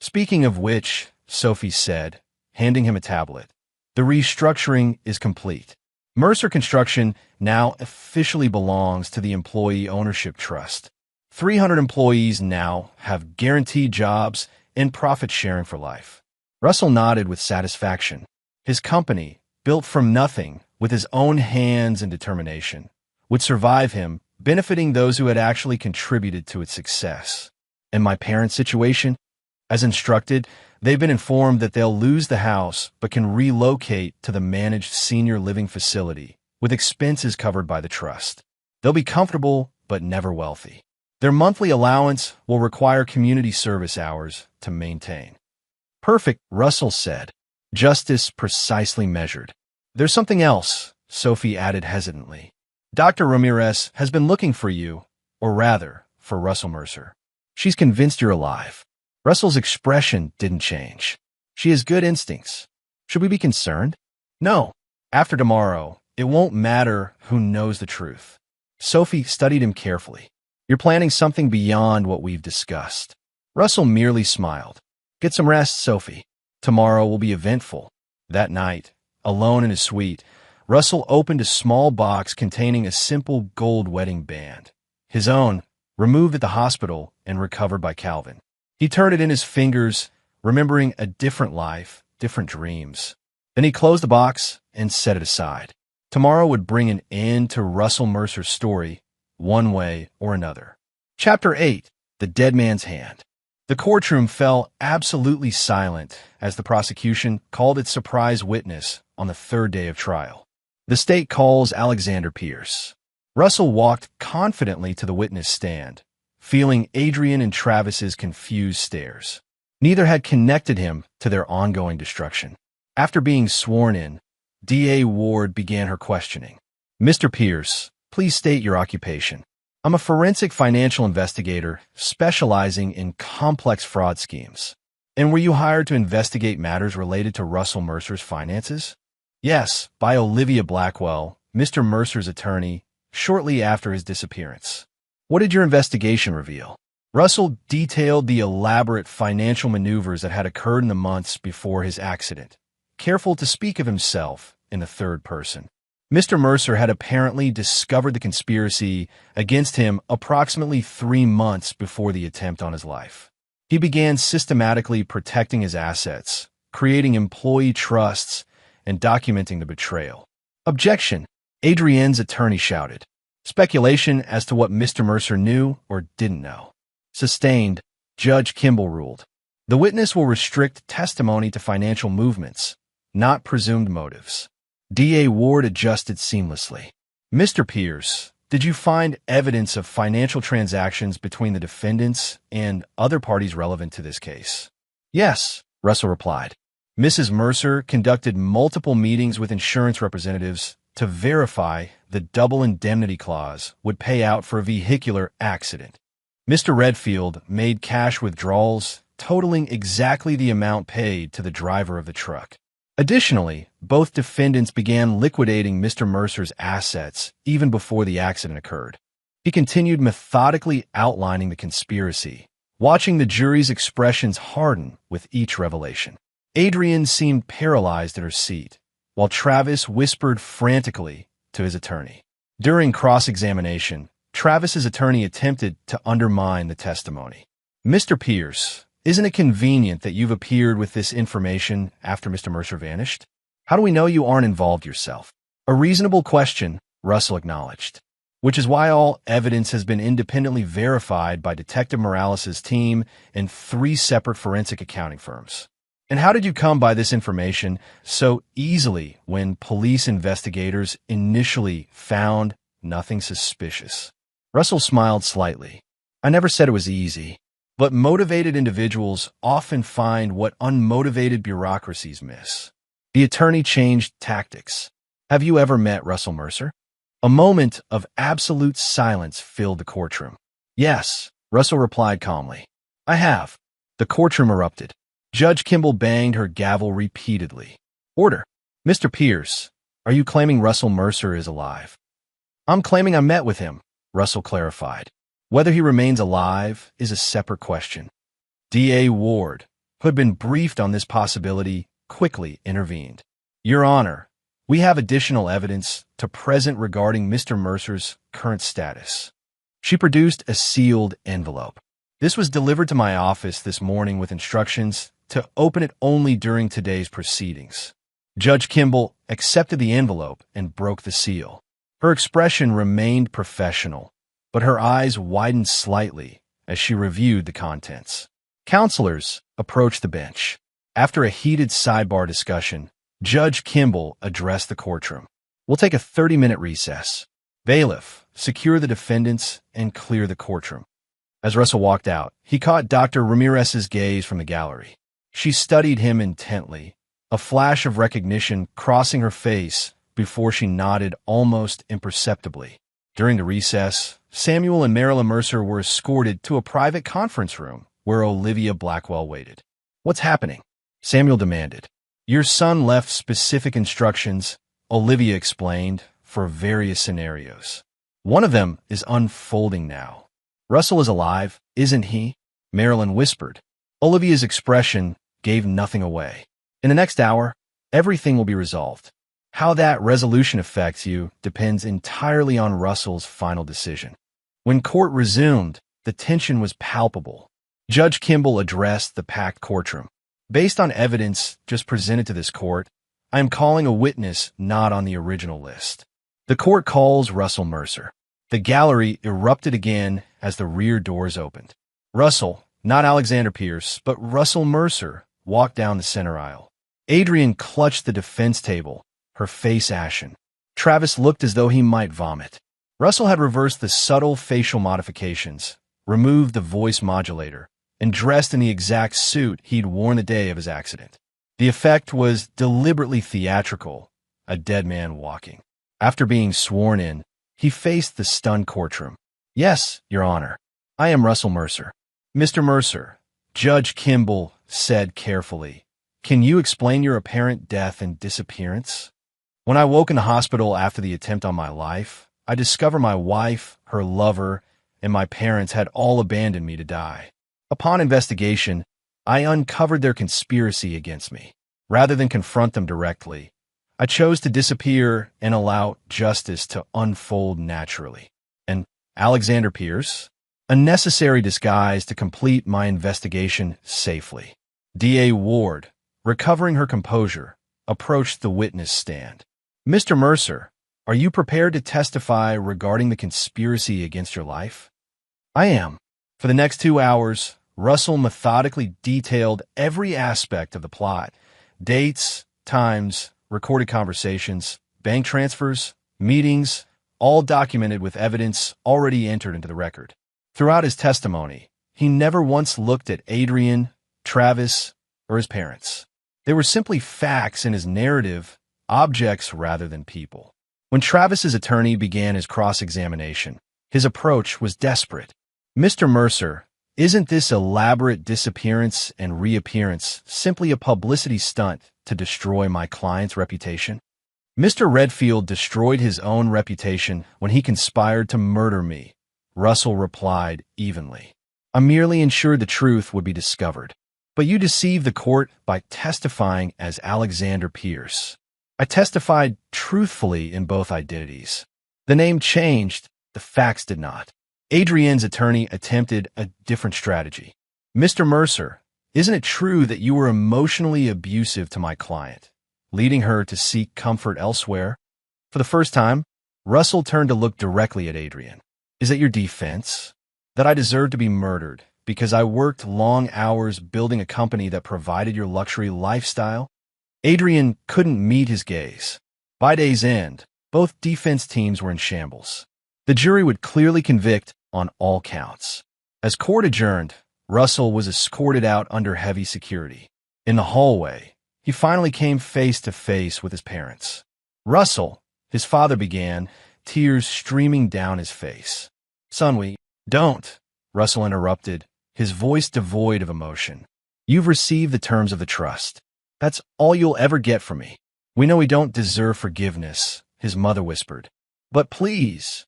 "Speaking of which," Sophie said, handing him a tablet, "the restructuring is complete. Mercer Construction now officially belongs to the Employee Ownership Trust. 300 employees now have guaranteed jobs and profit sharing for life." Russell nodded with satisfaction. His company, built from nothing with his own hands and determination, would survive him, benefiting those who had actually contributed to its success. "And my parents' situation?" As instructed, they've been informed that they'll lose the house but can relocate to the managed senior living facility, with expenses covered by the trust. They'll be comfortable but never wealthy. Their monthly allowance will require community service hours to maintain. "Perfect," Russell said. "Justice precisely measured." "There's something else," Sophie added hesitantly. "Dr. Ramirez has been looking for you, or rather, for Russell Mercer. She's convinced you're alive." Russell's expression didn't change. "She has good instincts. Should we be concerned?" "No. After tomorrow, it won't matter who knows the truth." Sophie studied him carefully. "You're planning something beyond what we've discussed." Russell merely smiled. "Get some rest, Sophie. Tomorrow will be eventful." That night, alone in his suite, Russell opened a small box containing a simple gold wedding band, his own, removed at the hospital and recovered by Calvin. He turned it in his fingers, remembering a different life, different dreams. Then he closed the box and set it aside. Tomorrow would bring an end to Russell Mercer's story, one way or another. Chapter 8. The Dead Man's Hand. The courtroom fell absolutely silent as the prosecution called its surprise witness on the third day of trial. The state calls Alexander Pierce. Russell walked confidently to the witness stand, feeling Adrienne and Travis's confused stares. Neither had connected him to their ongoing destruction. After being sworn in, DA Ward began her questioning. "Mr. Pierce, please state your occupation." "I'm a forensic financial investigator specializing in complex fraud schemes." And were you hired to investigate matters related to Russell Mercer's finances? Yes, by Olivia Blackwell, Mr. Mercer's attorney, shortly after his disappearance. What did your investigation reveal? Russell detailed the elaborate financial maneuvers that had occurred in the months before his accident, careful to speak of himself in the third person. Mr. Mercer had apparently discovered the conspiracy against him approximately 3 months before the attempt on his life. He began systematically protecting his assets, creating employee trusts, and documenting the betrayal. Objection! Adrienne's attorney shouted. Speculation as to what Mr. Mercer knew or didn't know. Sustained, Judge Kimball ruled. The witness will restrict testimony to financial movements, not presumed motives. DA Ward adjusted seamlessly. Mr. Pierce, did you find evidence of financial transactions between the defendants and other parties relevant to this case? Yes, Russell replied. Mrs. Mercer conducted multiple meetings with insurance representatives to verify the double indemnity clause would pay out for a vehicular accident. Mr. Redfield made cash withdrawals totaling exactly the amount paid to the driver of the truck. Additionally, both defendants began liquidating Mr. Mercer's assets even before the accident occurred. He continued methodically outlining the conspiracy, watching the jury's expressions harden with each revelation. Adrienne seemed paralyzed in her seat, while Travis whispered frantically to his attorney. During cross-examination, Travis's attorney attempted to undermine the testimony. Mr. Pierce, isn't it convenient that you've appeared with this information after Mr. Mercer vanished? How do we know you aren't involved yourself? A reasonable question, Russell acknowledged, which is why all evidence has been independently verified by Detective Morales' team and 3 separate forensic accounting firms. And how did you come by this information so easily when police investigators initially found nothing suspicious? Russell smiled slightly. I never said it was easy, but motivated individuals often find what unmotivated bureaucracies miss. The attorney changed tactics. Have you ever met Russell Mercer? A moment of absolute silence filled the courtroom. Yes, Russell replied calmly. I have. The courtroom erupted. Judge Kimball banged her gavel repeatedly. Order. Mr. Pierce, are you claiming Russell Mercer is alive? I'm claiming I met with him, Russell clarified. Whether he remains alive is a separate question. DA Ward, who had been briefed on this possibility, quickly intervened. Your Honor, we have additional evidence to present regarding Mr. Mercer's current status. She produced a sealed envelope. This was delivered to my office this morning with instructions to open it only during today's proceedings. Judge Kimball accepted the envelope and broke the seal. Her expression remained professional, but her eyes widened slightly as she reviewed the contents. Counselors approached the bench. After a heated sidebar discussion, Judge Kimball addressed the courtroom. We'll take a 30-minute recess. Bailiff, secure the defendants and clear the courtroom. As Russell walked out, he caught Dr. Ramirez's gaze from the gallery. She studied him intently, a flash of recognition crossing her face before she nodded almost imperceptibly. During the recess, Samuel and Marilyn Mercer were escorted to a private conference room where Olivia Blackwell waited. What's happening? Samuel demanded. Your son left specific instructions, Olivia explained, for various scenarios. One of them is unfolding now. Russell is alive, isn't he? Marilyn whispered. Olivia's expression gave nothing away. In the next hour, everything will be resolved. How that resolution affects you depends entirely on Russell's final decision. When court resumed, the tension was palpable. Judge Kimball addressed the packed courtroom. Based on evidence just presented to this court, I am calling a witness not on the original list. The court calls Russell Mercer. The gallery erupted again as the rear doors opened. Russell, not Alexander Pierce, but Russell Mercer, walked down the center aisle. Adrienne clutched the defense table, her face ashen. Travis looked as though he might vomit. Russell had reversed the subtle facial modifications, removed the voice modulator, and dressed in the exact suit he'd worn the day of his accident. The effect was deliberately theatrical, a dead man walking. After being sworn in, he faced the stunned courtroom. Yes, Your Honor, I am Russell Mercer. Mr. Mercer, Judge Kimball said carefully, "Can you explain your apparent death and disappearance?" When I woke in the hospital after the attempt on my life, I discovered my wife, her lover, and my parents had all abandoned me to die. Upon investigation, I uncovered their conspiracy against me. Rather than confront them directly, I chose to disappear and allow justice to unfold naturally. And Alexander Pierce? A necessary disguise to complete my investigation safely. D.A. Ward, recovering her composure, approached the witness stand. "Mr. Mercer, are you prepared to testify regarding the conspiracy against your life?" "I am." For the next 2 hours, Russell methodically detailed every aspect of the plot: dates, times, recorded conversations, bank transfers, meetings, all documented with evidence already entered into the record. Throughout his testimony, he never once looked at Adrian, Travis, or his parents. They were simply facts in his narrative, objects rather than people. When Travis's attorney began his cross-examination, his approach was desperate. "Mr. Mercer, isn't this elaborate disappearance and reappearance simply a publicity stunt to destroy my client's reputation?" "Mr. Redfield destroyed his own reputation when he conspired to murder me," Russell replied evenly. "I merely ensured the truth would be discovered. But you deceived the court by testifying as Alexander Pierce." "I testified truthfully in both identities. The name changed, the facts did not." Adrian's attorney attempted a different strategy. "Mr. Mercer, isn't it true that you were emotionally abusive to my client, leading her to seek comfort elsewhere?" For the first time, Russell turned to look directly at Adrian. "Is that your defense? That I deserve to be murdered because I worked long hours building a company that provided your luxury lifestyle?" Adrian couldn't meet his gaze. By day's end, both defense teams were in shambles. The jury would clearly convict on all counts. As court adjourned, Russell was escorted out under heavy security. In the hallway, he finally came face to face with his parents. "Russell," his father began, tears streaming down his face. "Son, we don't," Russell interrupted, his voice devoid of emotion. "You've received the terms of the trust. That's all you'll ever get from me. We know we don't deserve forgiveness," his mother whispered. "But please."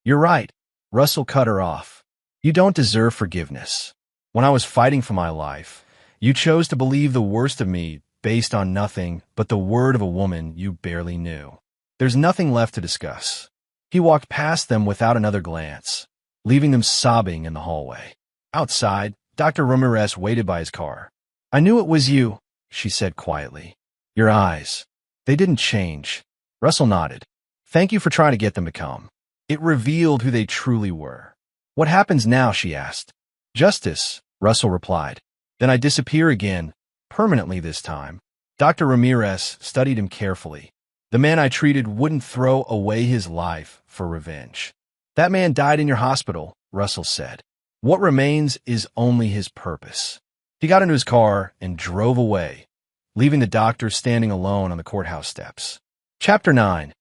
"You're right," Russell cut her off. "You don't deserve forgiveness. When I was fighting for my life, you chose to believe the worst of me based on nothing but the word of a woman you barely knew. There's nothing left to discuss." He walked past them without another glance, leaving them sobbing in the hallway. Outside, Dr. Ramirez waited by his car. "I knew it was you," she said quietly. "Your eyes. They didn't change." Russell nodded. "Thank you for trying to get them to come. It revealed who they truly were." "What happens now?" she asked. "Justice," Russell replied. "Then I disappear again, permanently this time." Dr. Ramirez studied him carefully. "The man I treated wouldn't throw away his life for revenge." "That man died in your hospital," Russell said. "What remains is only his purpose." He got into his car and drove away, leaving the doctor standing alone on the courthouse steps. Chapter 9.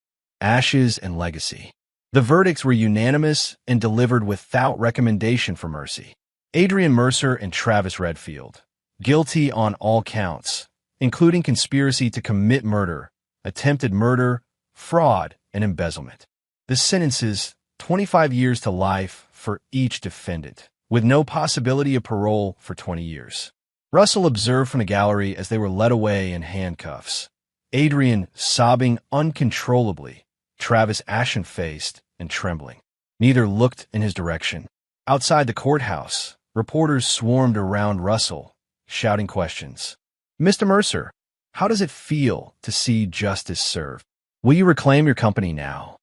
Ashes and Legacy. The verdicts were unanimous and delivered without recommendation for mercy. Adrian Mercer and Travis Redfield, guilty on all counts, including conspiracy to commit murder, attempted murder, fraud, and embezzlement. The sentences, 25 years to life for each defendant, with no possibility of parole for 20 years. Russell observed from the gallery as they were led away in handcuffs. Adrian sobbing uncontrollably, Travis ashen-faced and trembling. Neither looked in his direction. Outside the courthouse, reporters swarmed around Russell, shouting questions. "Mr. Mercer, how does it feel to see justice served? Will you reclaim your company now?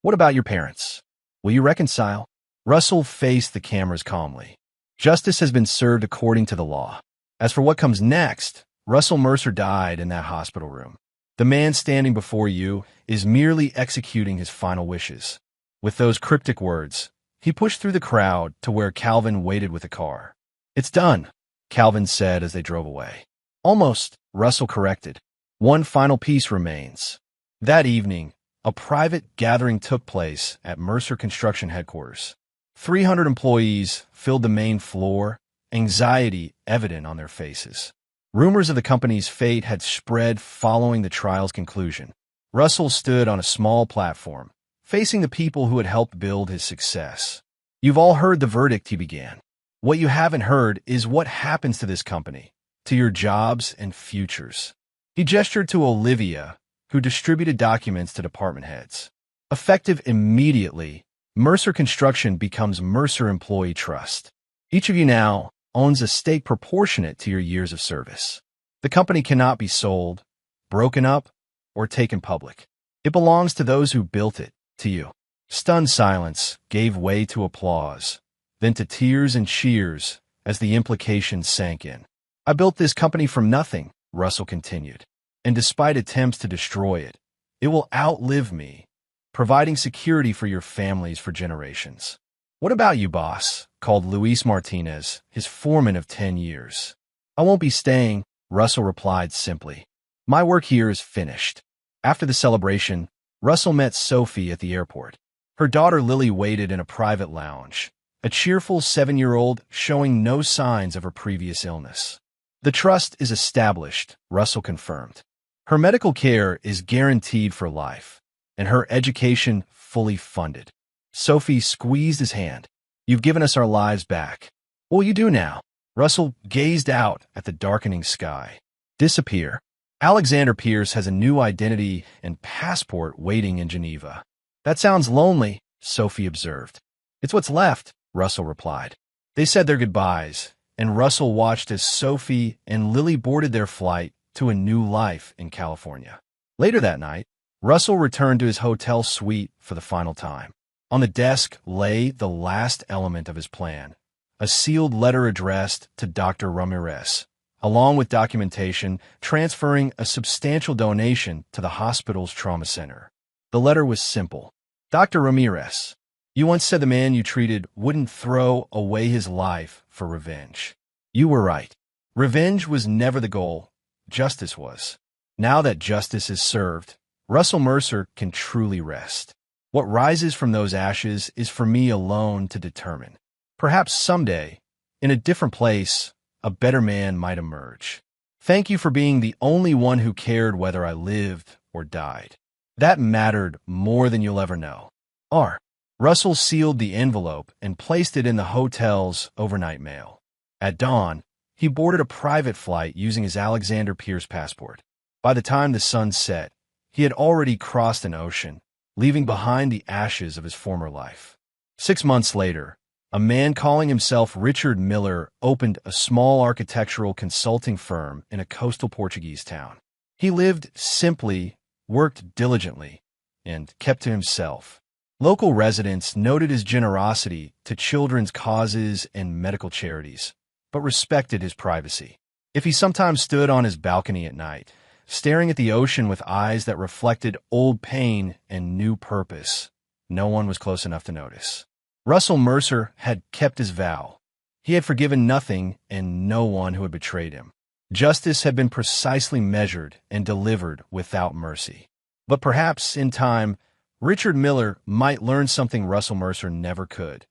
What about your parents? Will you reconcile?" Russell faced the cameras calmly. "Justice has been served according to the law. As for what comes next, Russell Mercer died in that hospital room. The man standing before you is merely executing his final wishes." With those cryptic words, he pushed through the crowd to where Calvin waited with the car. "It's done," Calvin said as they drove away. "Almost," Russell corrected. "One final piece remains." That evening, a private gathering took place at Mercer Construction headquarters. 300 employees filled the main floor, anxiety evident on their faces. Rumors of the company's fate had spread following the trial's conclusion. Russell stood on a small platform, facing the people who had helped build his success. "You've all heard the verdict," he began. "What you haven't heard is what happens to this company, to your jobs and futures." He gestured to Olivia, who distributed documents to department heads. Effective immediately, Mercer Construction becomes Mercer Employee Trust. Each of you now owns a stake proportionate to your years of service. The company cannot be sold, broken up, or taken public. It belongs to those who built it, to you. Stunned silence gave way to applause, then to tears and cheers as the implications sank in. "I built this company from nothing," Russell continued, "and despite attempts to destroy it, it will outlive me, providing security for your families for generations." "What about you, boss?" called Luis Martinez, his foreman of 10 years. "I won't be staying," Russell replied simply. "My work here is finished." After the celebration, Russell met Sophie at the airport. Her daughter Lily waited in a private lounge, a cheerful 7-year-old showing no signs of her previous illness. "The trust is established," Russell confirmed. "Her medical care is guaranteed for life, and her education fully funded." Sophie squeezed his hand. "You've given us our lives back. What will you do now?" Russell gazed out at the darkening sky. "Disappear. Alexander Pierce has a new identity and passport waiting in Geneva." "That sounds lonely," Sophie observed. "It's what's left," Russell replied. They said their goodbyes, and Russell watched as Sophie and Lily boarded their flight to a new life in California. Later that night, Russell returned to his hotel suite for the final time. On the desk lay the last element of his plan, a sealed letter addressed to Dr. Ramirez, along with documentation transferring a substantial donation to the hospital's trauma center. The letter was simple. "Dr. Ramirez, you once said the man you treated wouldn't throw away his life for revenge. You were right. Revenge was never the goal. Justice was. Now that justice is served, Russell Mercer can truly rest. What rises from those ashes is for me alone to determine. Perhaps someday, in a different place, a better man might emerge. Thank you for being the only one who cared whether I lived or died. That mattered more than you'll ever know. R." Russell sealed the envelope and placed it in the hotel's overnight mail. At dawn, he boarded a private flight using his Alexander Pierce passport. By the time the sun set, he had already crossed an ocean, leaving behind the ashes of his former life. 6 months later, a man calling himself Richard Miller opened a small architectural consulting firm in a coastal Portuguese town. He lived simply, worked diligently, and kept to himself. Local residents noted his generosity to children's causes and medical charities, but respected his privacy. If he sometimes stood on his balcony at night, staring at the ocean with eyes that reflected old pain and new purpose, no one was close enough to notice. Russell Mercer had kept his vow. He had forgiven nothing and no one who had betrayed him. Justice had been precisely measured and delivered without mercy. But perhaps, in time, Richard Miller might learn something Russell Mercer never could: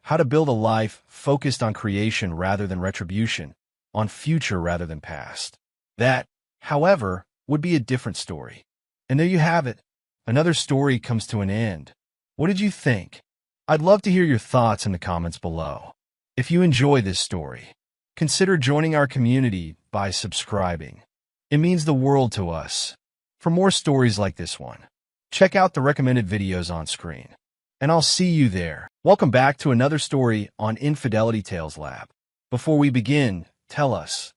how to build a life focused on creation rather than retribution, on future rather than past. That, however, would be a different story. And there you have it. Another story comes to an end. What did you think? I'd love to hear your thoughts in the comments below. If you enjoy this story, consider joining our community by subscribing. It means the world to us. For more stories like this one, check out the recommended videos on screen. And I'll see you there. Welcome back to another story on Infidelity Tales Lab. Before we begin, tell us,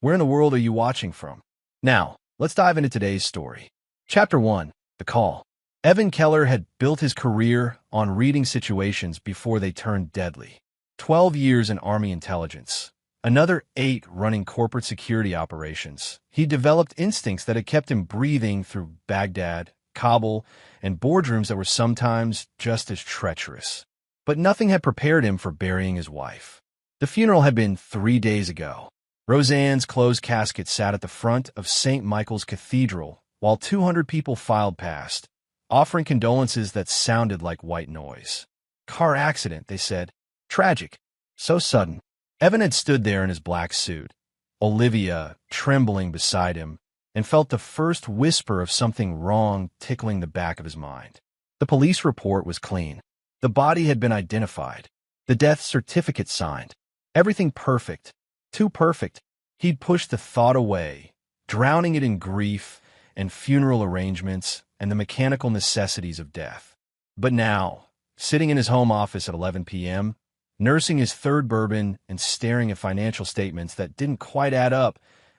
where in the world are you watching from? Now, let's dive into today's story. Chapter 1, The Call. Evan Keller had built his career on reading situations before they turned deadly. 12 years in Army intelligence, another 8 running corporate security operations. He developed instincts that had kept him breathing through Baghdad, Kabul, and boardrooms that were sometimes just as treacherous. But nothing had prepared him for burying his wife. The funeral had been 3 days ago. Roseanne's closed casket sat at the front of St. Michael's Cathedral while 200 people filed past, offering condolences that sounded like white noise. Car accident, they said. Tragic. So sudden. Evan had stood there in his black suit, Olivia trembling beside him, and felt the first whisper of something wrong tickling the back of his mind. The police report was clean. The body had been identified. The death certificate signed. Everything perfect. Too perfect. He'd pushed the thought away, drowning it in grief and funeral arrangements and the mechanical necessities of death. But now, sitting in his home office at 11 p.m., nursing his third bourbon and staring at financial statements that didn't quite add up,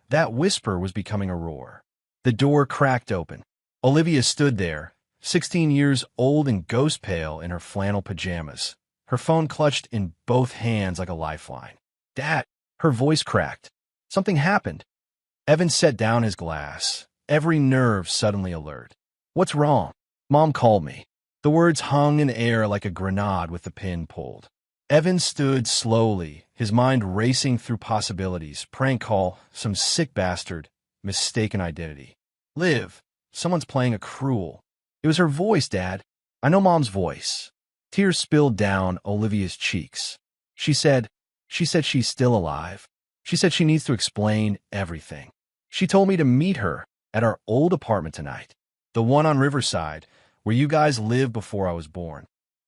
that whisper was becoming a roar. The door cracked open. Olivia stood there, 16 years old and ghost pale in her flannel pajamas, her phone clutched in both hands like a lifeline. "Dad!" Her voice cracked. Something happened. Evan set down his glass, every nerve suddenly alert. "What's wrong?" "Mom called me." The words hung in air like a grenade with the pin pulled. Evan stood slowly, his mind racing through possibilities. Prank call, some sick bastard, mistaken identity. Liv, someone's playing a cruel. It was her voice, Dad. I know Mom's voice. Tears spilled down Olivia's cheeks. She said she's still alive. She said she needs to explain everything. She told me to meet her at our old apartment tonight, the one on Riverside, where you guys lived before I was born.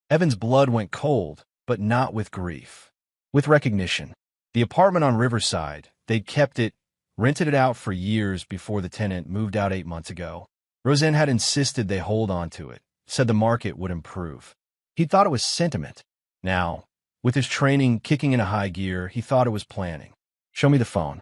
Evan's blood went cold, but not with grief. With recognition. The apartment on Riverside, they'd kept it, rented it out for years before the tenant moved out 8 months ago. Roseanne had insisted they hold on to it, said the market would improve. He thought it was sentiment. Now, with his training kicking into high gear, he thought it was planning. "Show me the phone."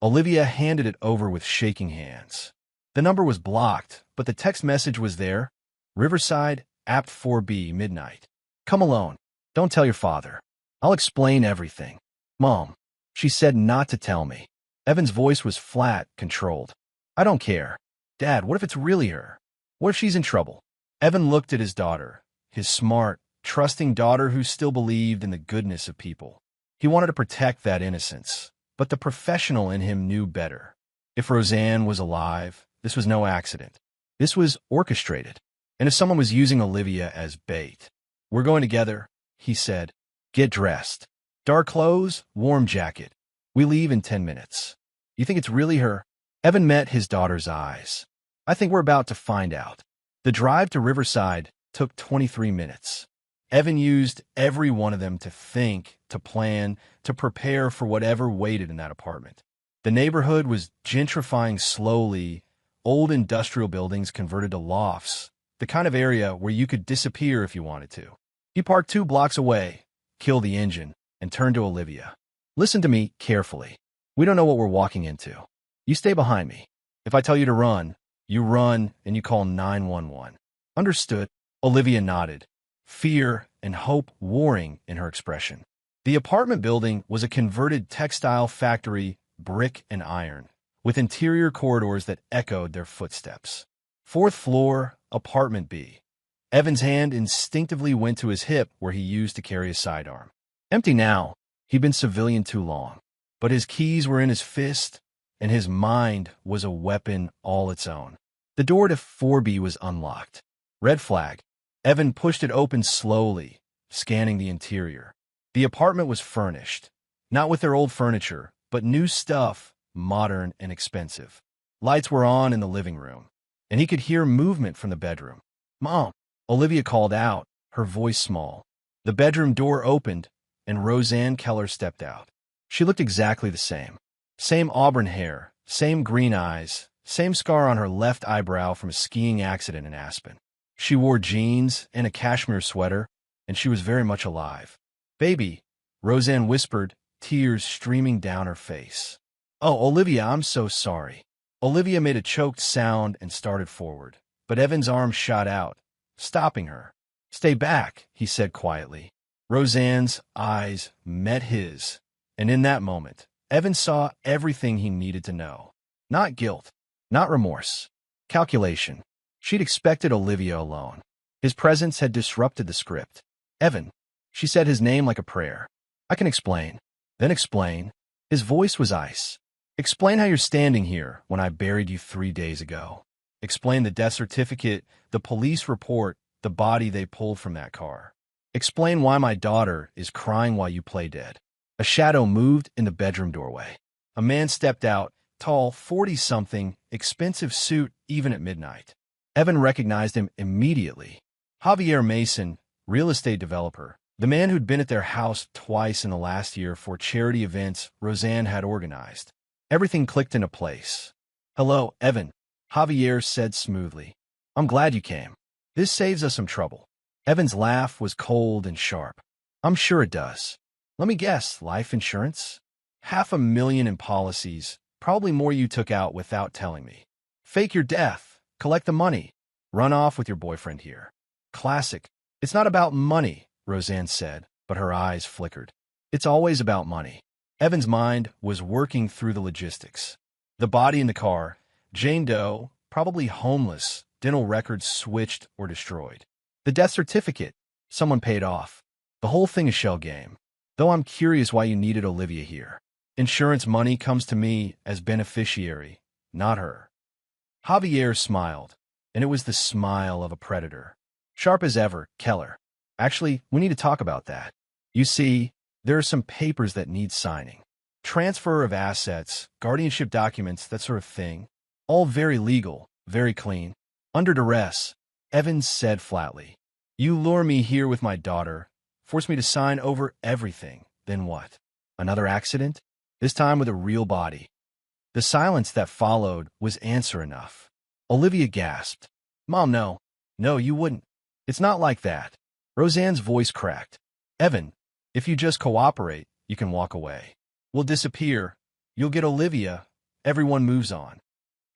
Olivia handed it over with shaking hands. The number was blocked, but the text message was there. Riverside, apt 4B, midnight. "Come alone. Don't tell your father. I'll explain everything." "Mom." She said not to tell me. Evan's voice was flat, controlled. "I don't care." "Dad, what if it's really her? What if she's in trouble?" Evan looked at his daughter, his smart, trusting daughter who still believed in the goodness of people. He wanted to protect that innocence, but the professional in him knew better. If Roseanne was alive, this was no accident. This was orchestrated. And if someone was using Olivia as bait. "We're going together," he said. "Get dressed. Dark clothes, warm jacket. We leave in 10 minutes. You think it's really her?" Evan met his daughter's eyes. "I think we're about to find out." The drive to Riverside took 23 minutes. Evan used every one of them to think, to plan, to prepare for whatever waited in that apartment. The neighborhood was gentrifying slowly, old industrial buildings converted to lofts, the kind of area where you could disappear if you wanted to. He parked 2 blocks away, killed the engine, and turned to Olivia. "Listen to me carefully. We don't know what we're walking into. You stay behind me. If I tell you to run, you run and you call 911. Understood?" Olivia nodded, fear and hope warring in her expression. The apartment building was a converted textile factory, brick and iron, with interior corridors that echoed their footsteps. 4th floor, apartment B. Evan's hand instinctively went to his hip where he used to carry a sidearm. Empty now. He'd been civilian too long. But his keys were in his fist, and his mind was a weapon all its own. The door to 4B was unlocked. Red flag. Evan pushed it open slowly, scanning the interior. The apartment was furnished, not with their old furniture, but new stuff, modern and expensive. Lights were on in the living room, and he could hear movement from the bedroom. "Mom," Olivia called out, her voice small. The bedroom door opened, and Roseanne Keller stepped out. She looked exactly the same. Same auburn hair, same green eyes, same scar on her left eyebrow from a skiing accident in Aspen. She wore jeans and a cashmere sweater, and she was very much alive. "Baby," Roseanne whispered, tears streaming down her face. "Oh, Olivia, I'm so sorry." Olivia made a choked sound and started forward, but Evan's arm shot out, stopping her. "Stay back," he said quietly. Roseanne's eyes met his, and in that moment, Evan saw everything he needed to know. Not guilt, not remorse, calculation. She'd expected Olivia alone. His presence had disrupted the script. "Evan," she said his name like a prayer. "I can explain." Then explain. His voice was ice. "Explain how you're standing here when I buried you 3 days ago. Explain the death certificate, the police report, the body they pulled from that car. Explain why my daughter is crying while you play dead." A shadow moved in the bedroom doorway. A man stepped out, tall, 40-something, expensive suit even at midnight. Evan recognized him immediately. Javier Mason, real estate developer, the man who'd been at their house twice in the last year for charity events Roseanne had organized. Everything clicked into place. "Hello, Evan," Javier said smoothly. "I'm glad you came. This saves us some trouble." Evan's laugh was cold and sharp. "I'm sure it does. Let me guess, life insurance? $500,000 in policies, probably more you took out without telling me. Fake your death, collect the money, run off with your boyfriend here. Classic. It's not about money," Roseanne said, but her eyes flickered. "It's always about money." Evan's mind was working through the logistics. The body in the car, Jane Doe, probably homeless, dental records switched or destroyed. The death certificate, someone paid off. The whole thing a shell game. Though I'm curious why you needed Olivia here. Insurance money comes to me as beneficiary, not her. Javier smiled, and it was the smile of a predator. "Sharp as ever, Keller. Actually, we need to talk about that. You see, there are some papers that need signing. Transfer of assets, guardianship documents, that sort of thing. All very legal, very clean. Under duress," Evans said flatly. "You lure me here with my daughter, force me to sign over everything. Then what? Another accident? This time with a real body." The silence that followed was answer enough. Olivia gasped. "Mom, no. No, you wouldn't. It's not like that." Roseanne's voice cracked. "Evan, if you just cooperate, you can walk away. We'll disappear. You'll get Olivia. Everyone moves on.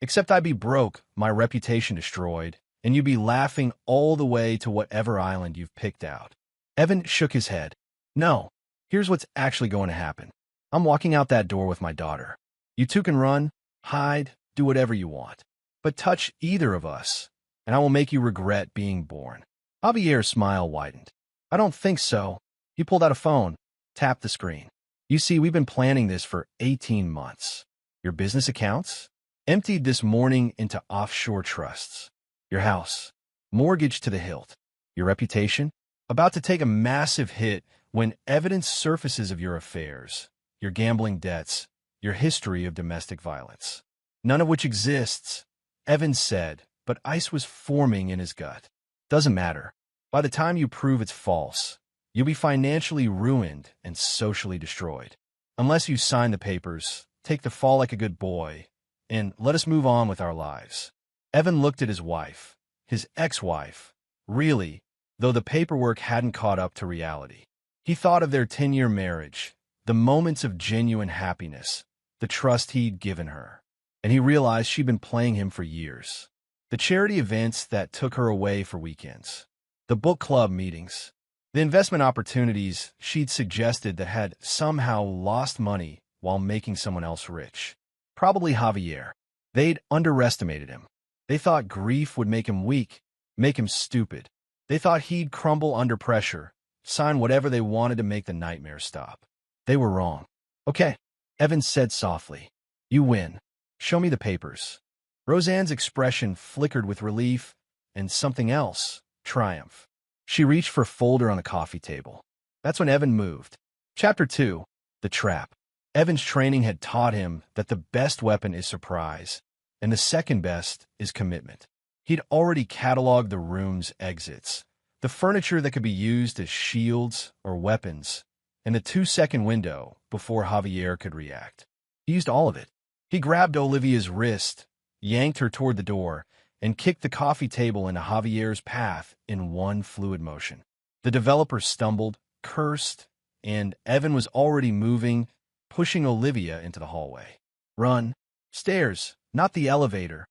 Except I'd be broke, my reputation destroyed, and you'd be laughing all the way to whatever island you've picked out." Evan shook his head. "No. Here's what's actually going to happen. I'm walking out that door with my daughter. You two can run, hide, do whatever you want. But touch either of us, and I will make you regret being born." Javier's smile widened. "I don't think so." He pulled out a phone, tapped the screen. "You see, we've been planning this for 18 months. Your business accounts? Emptied this morning into offshore trusts. Your house? Mortgage to the hilt. Your reputation? About to take a massive hit when evidence surfaces of your affairs, your gambling debts, your history of domestic violence. None of which exists," Evans said, but ice was forming in his gut. "Doesn't matter. By the time you prove it's false, you'll be financially ruined and socially destroyed. Unless you sign the papers, take the fall like a good boy, and let us move on with our lives." Evan looked at his wife, his ex-wife, really, though the paperwork hadn't caught up to reality. He thought of their 10-year marriage, the moments of genuine happiness, the trust he'd given her, and he realized she'd been playing him for years. The charity events that took her away for weekends, the book club meetings, the investment opportunities she'd suggested that had somehow lost money while making someone else rich. Probably Javier. They'd underestimated him. They thought grief would make him weak, make him stupid. They thought he'd crumble under pressure, sign whatever they wanted to make the nightmare stop. They were wrong. "Okay," Evans said softly. "You win. Show me the papers." Roseanne's expression flickered with relief and something else, triumph. She reached for a folder on the coffee table. That's when Evan moved. Chapter 2. The Trap. Evan's training had taught him that the best weapon is surprise, and the second best is commitment. He'd already cataloged the room's exits, the furniture that could be used as shields or weapons, and the 2-second window before Javier could react. He used all of it. He grabbed Olivia's wrist, yanked her toward the door, and kicked the coffee table into Javier's path in one fluid motion. The developer stumbled, cursed, and Evan was already moving, pushing Olivia into the hallway. Run. Stairs, not the elevator.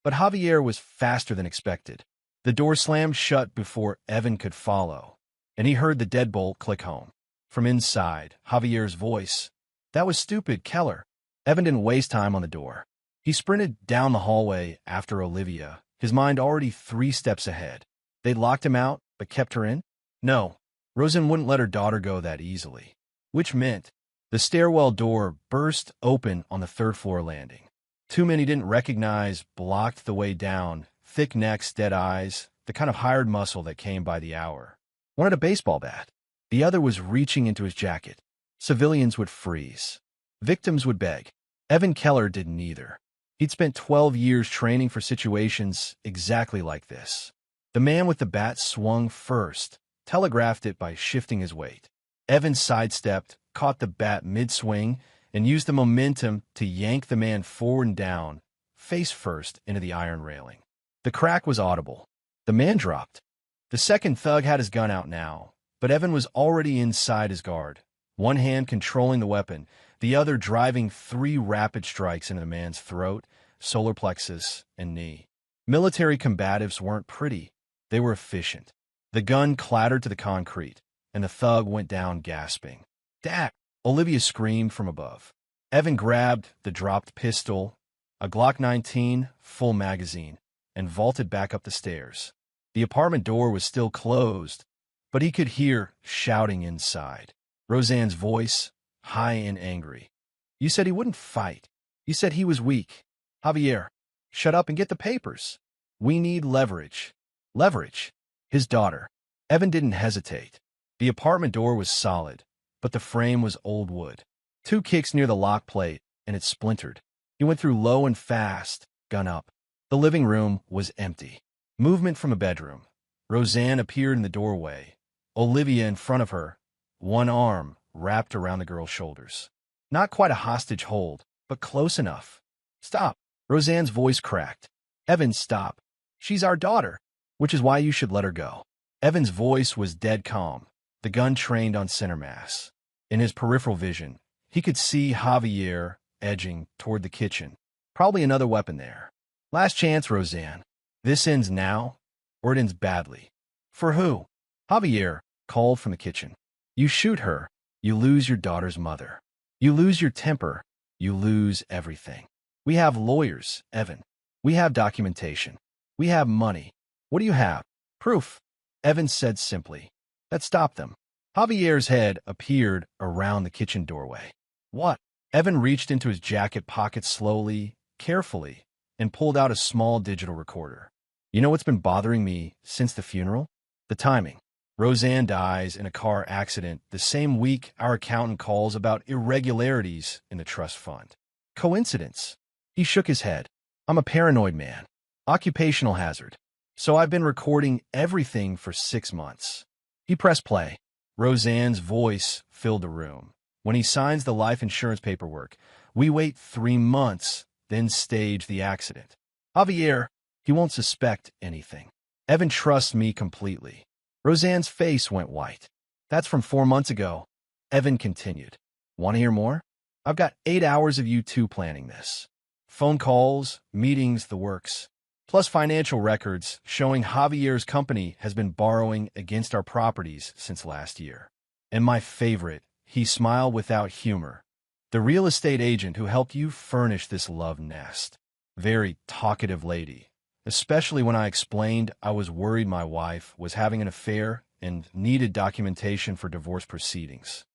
But Javier was faster than expected. The door slammed shut before Evan could follow, and he heard the deadbolt click home. From inside, Javier's voice. "That was stupid, Keller." Evan didn't waste time on the door. He sprinted down the hallway after Olivia, his mind already 3 steps ahead. They'd locked him out, but kept her in? No, Rosen wouldn't let her daughter go that easily. Which meant the stairwell door burst open on the 3rd-floor landing. 2 men he didn't recognize blocked the way down, thick necks, dead eyes, the kind of hired muscle that came by the hour. One had a baseball bat. The other was reaching into his jacket. Civilians would freeze. Victims would beg. Evan Keller did neither. He'd spent 12 years training for situations exactly like this. The man with the bat swung first, telegraphed it by shifting his weight. Evan sidestepped, caught the bat mid-swing, and used the momentum to yank the man forward and down, face first into the iron railing. The crack was audible. The man dropped. The second thug had his gun out now, but Evan was already inside his guard, one hand controlling the weapon, the other driving 3 rapid strikes into the man's throat, solar plexus, and knee. Military combatives weren't pretty. They were efficient. The gun clattered to the concrete, and the thug went down gasping. "Dad!" Olivia screamed from above. Evan grabbed the dropped pistol, a Glock 19 full magazine, and vaulted back up the stairs. The apartment door was still closed, but he could hear shouting inside. Roseanne's voice, high and angry. "You said he wouldn't fight. You said he was weak. Javier, shut up and get the papers. We need leverage." Leverage. His daughter. Evan didn't hesitate. The apartment door was solid, but the frame was old wood. 2 kicks near the lock plate, and it splintered. He went through low and fast, gun up. The living room was empty. Movement from a bedroom. Roseanne appeared in the doorway, Olivia in front of her, one arm wrapped around the girl's shoulders. Not quite a hostage hold, but close enough. "Stop." Roseanne's voice cracked. "Evan, stop. She's our daughter, which is why you should let her go." Evan's voice was dead calm, the gun trained on center mass. In his peripheral vision, he could see Javier edging toward the kitchen. Probably another weapon there. "Last chance, Roseanne. This ends now, or it ends badly." "For who?" Javier called from the kitchen. "You shoot her, you lose your daughter's mother. You lose your temper, you lose everything. We have lawyers, Evan. We have documentation. We have money. What do you have?" "Proof," Evan said simply. That stopped them. Javier's head appeared around the kitchen doorway. "What?" Evan reached into his jacket pocket slowly, carefully, and pulled out a small digital recorder. "You know what's been bothering me since the funeral? The timing. Roseanne dies in a car accident the same week our accountant calls about irregularities in the trust fund. Coincidence?" He shook his head. "I'm a paranoid man. Occupational hazard. So I've been recording everything for 6 months." He pressed play. Roseanne's voice filled the room. "When he signs the life insurance paperwork, we wait 3 months, then stage the accident. Javier, he won't suspect anything. Evan trusts me completely." Roseanne's face went white. "That's from 4 months ago." Evan continued. "Want to hear more? I've got 8 hours of you two planning this. Phone calls, meetings, the works. Plus financial records showing Javier's company has been borrowing against our properties since last year. And my favorite, he smiled without humor, the real estate agent who helped you furnish this love nest. Very talkative lady, especially when I explained I was worried my wife was having an affair and needed documentation for divorce proceedings.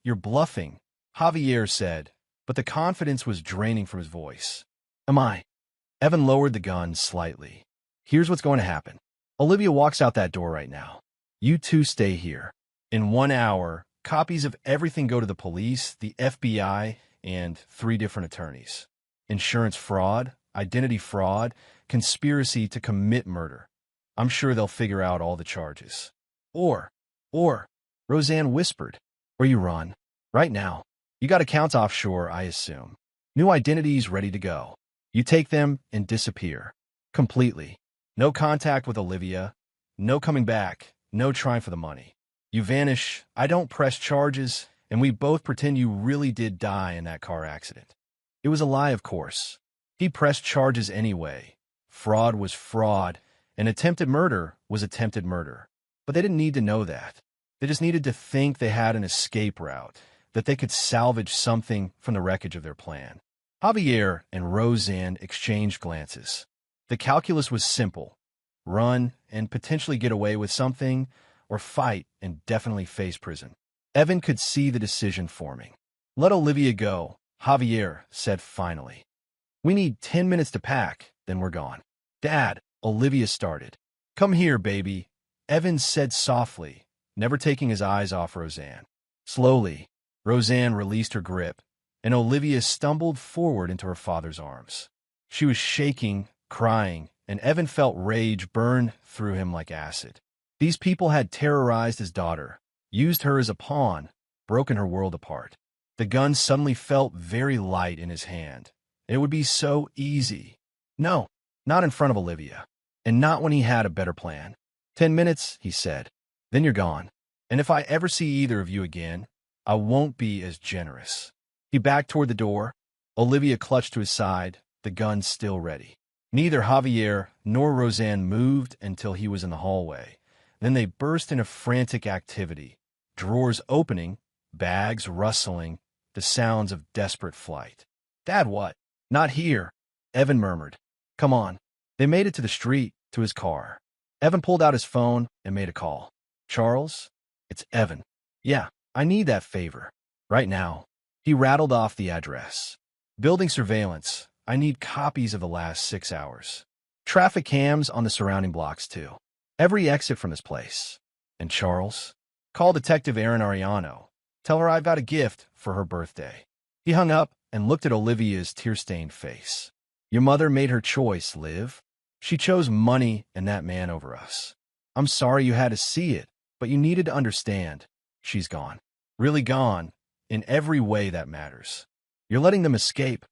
You're bluffing," Javier said, but the confidence was draining from his voice. "Am I?" Evan lowered the gun slightly. "Here's what's going to happen. Olivia walks out that door right now. You two stay here. In 1 hour, copies of everything go to the police, the FBI, and 3 different attorneys. Insurance fraud, identity fraud, conspiracy to commit murder. I'm sure they'll figure out all the charges. Or, Roseanne whispered, or you run. Right now. You got accounts offshore, I assume. New identities ready to go. You take them and disappear. Completely. No contact with Olivia. No coming back. No trying for the money. You vanish, I don't press charges, and we both pretend you really did die in that car accident." It was a lie, of course. He pressed charges anyway. Fraud was fraud, and attempted murder was attempted murder. But they didn't need to know that. They just needed to think they had an escape route, that they could salvage something from the wreckage of their plan. Javier and Roseanne exchanged glances. The calculus was simple. Run and potentially get away with something, or fight and definitely face prison. Evan could see the decision forming. "Let Olivia go," Javier said finally. "We need 10 minutes to pack, then we're gone." "Dad," Olivia started. "Come here, baby," Evan said softly, never taking his eyes off Roseanne. Slowly, Roseanne released her grip, and Olivia stumbled forward into her father's arms. She was shaking, crying, and Evan felt rage burn through him like acid. These people had terrorized his daughter, used her as a pawn, broken her world apart. The gun suddenly felt very light in his hand. It would be so easy. No, not in front of Olivia, and not when he had a better plan. 10 minutes, he said. Then you're gone. And if I ever see either of you again, I won't be as generous. He backed toward the door. Olivia clutched to his side, the gun still ready. Neither Javier nor Roseanne moved until he was in the hallway. Then they burst into frantic activity, drawers opening, bags rustling, the sounds of desperate flight. Dad, what? Not here, Evan murmured. Come on. They made it to the street, to his car. Evan pulled out his phone and made a call. Charles? It's Evan. Yeah, I need that favor. Right now. He rattled off the address. Building surveillance. I need copies of the last 6 hours. Traffic cams on the surrounding blocks, too. Every exit from this place. And Charles? Call Detective Erin Ariano. Tell her I've got a gift for her birthday. He hung up and looked at Olivia's tear-stained face. Your mother made her choice, Liv. She chose money and that man over us. I'm sorry you had to see it, but you needed to understand. She's gone. Really gone, in every way that matters. You're letting them escape,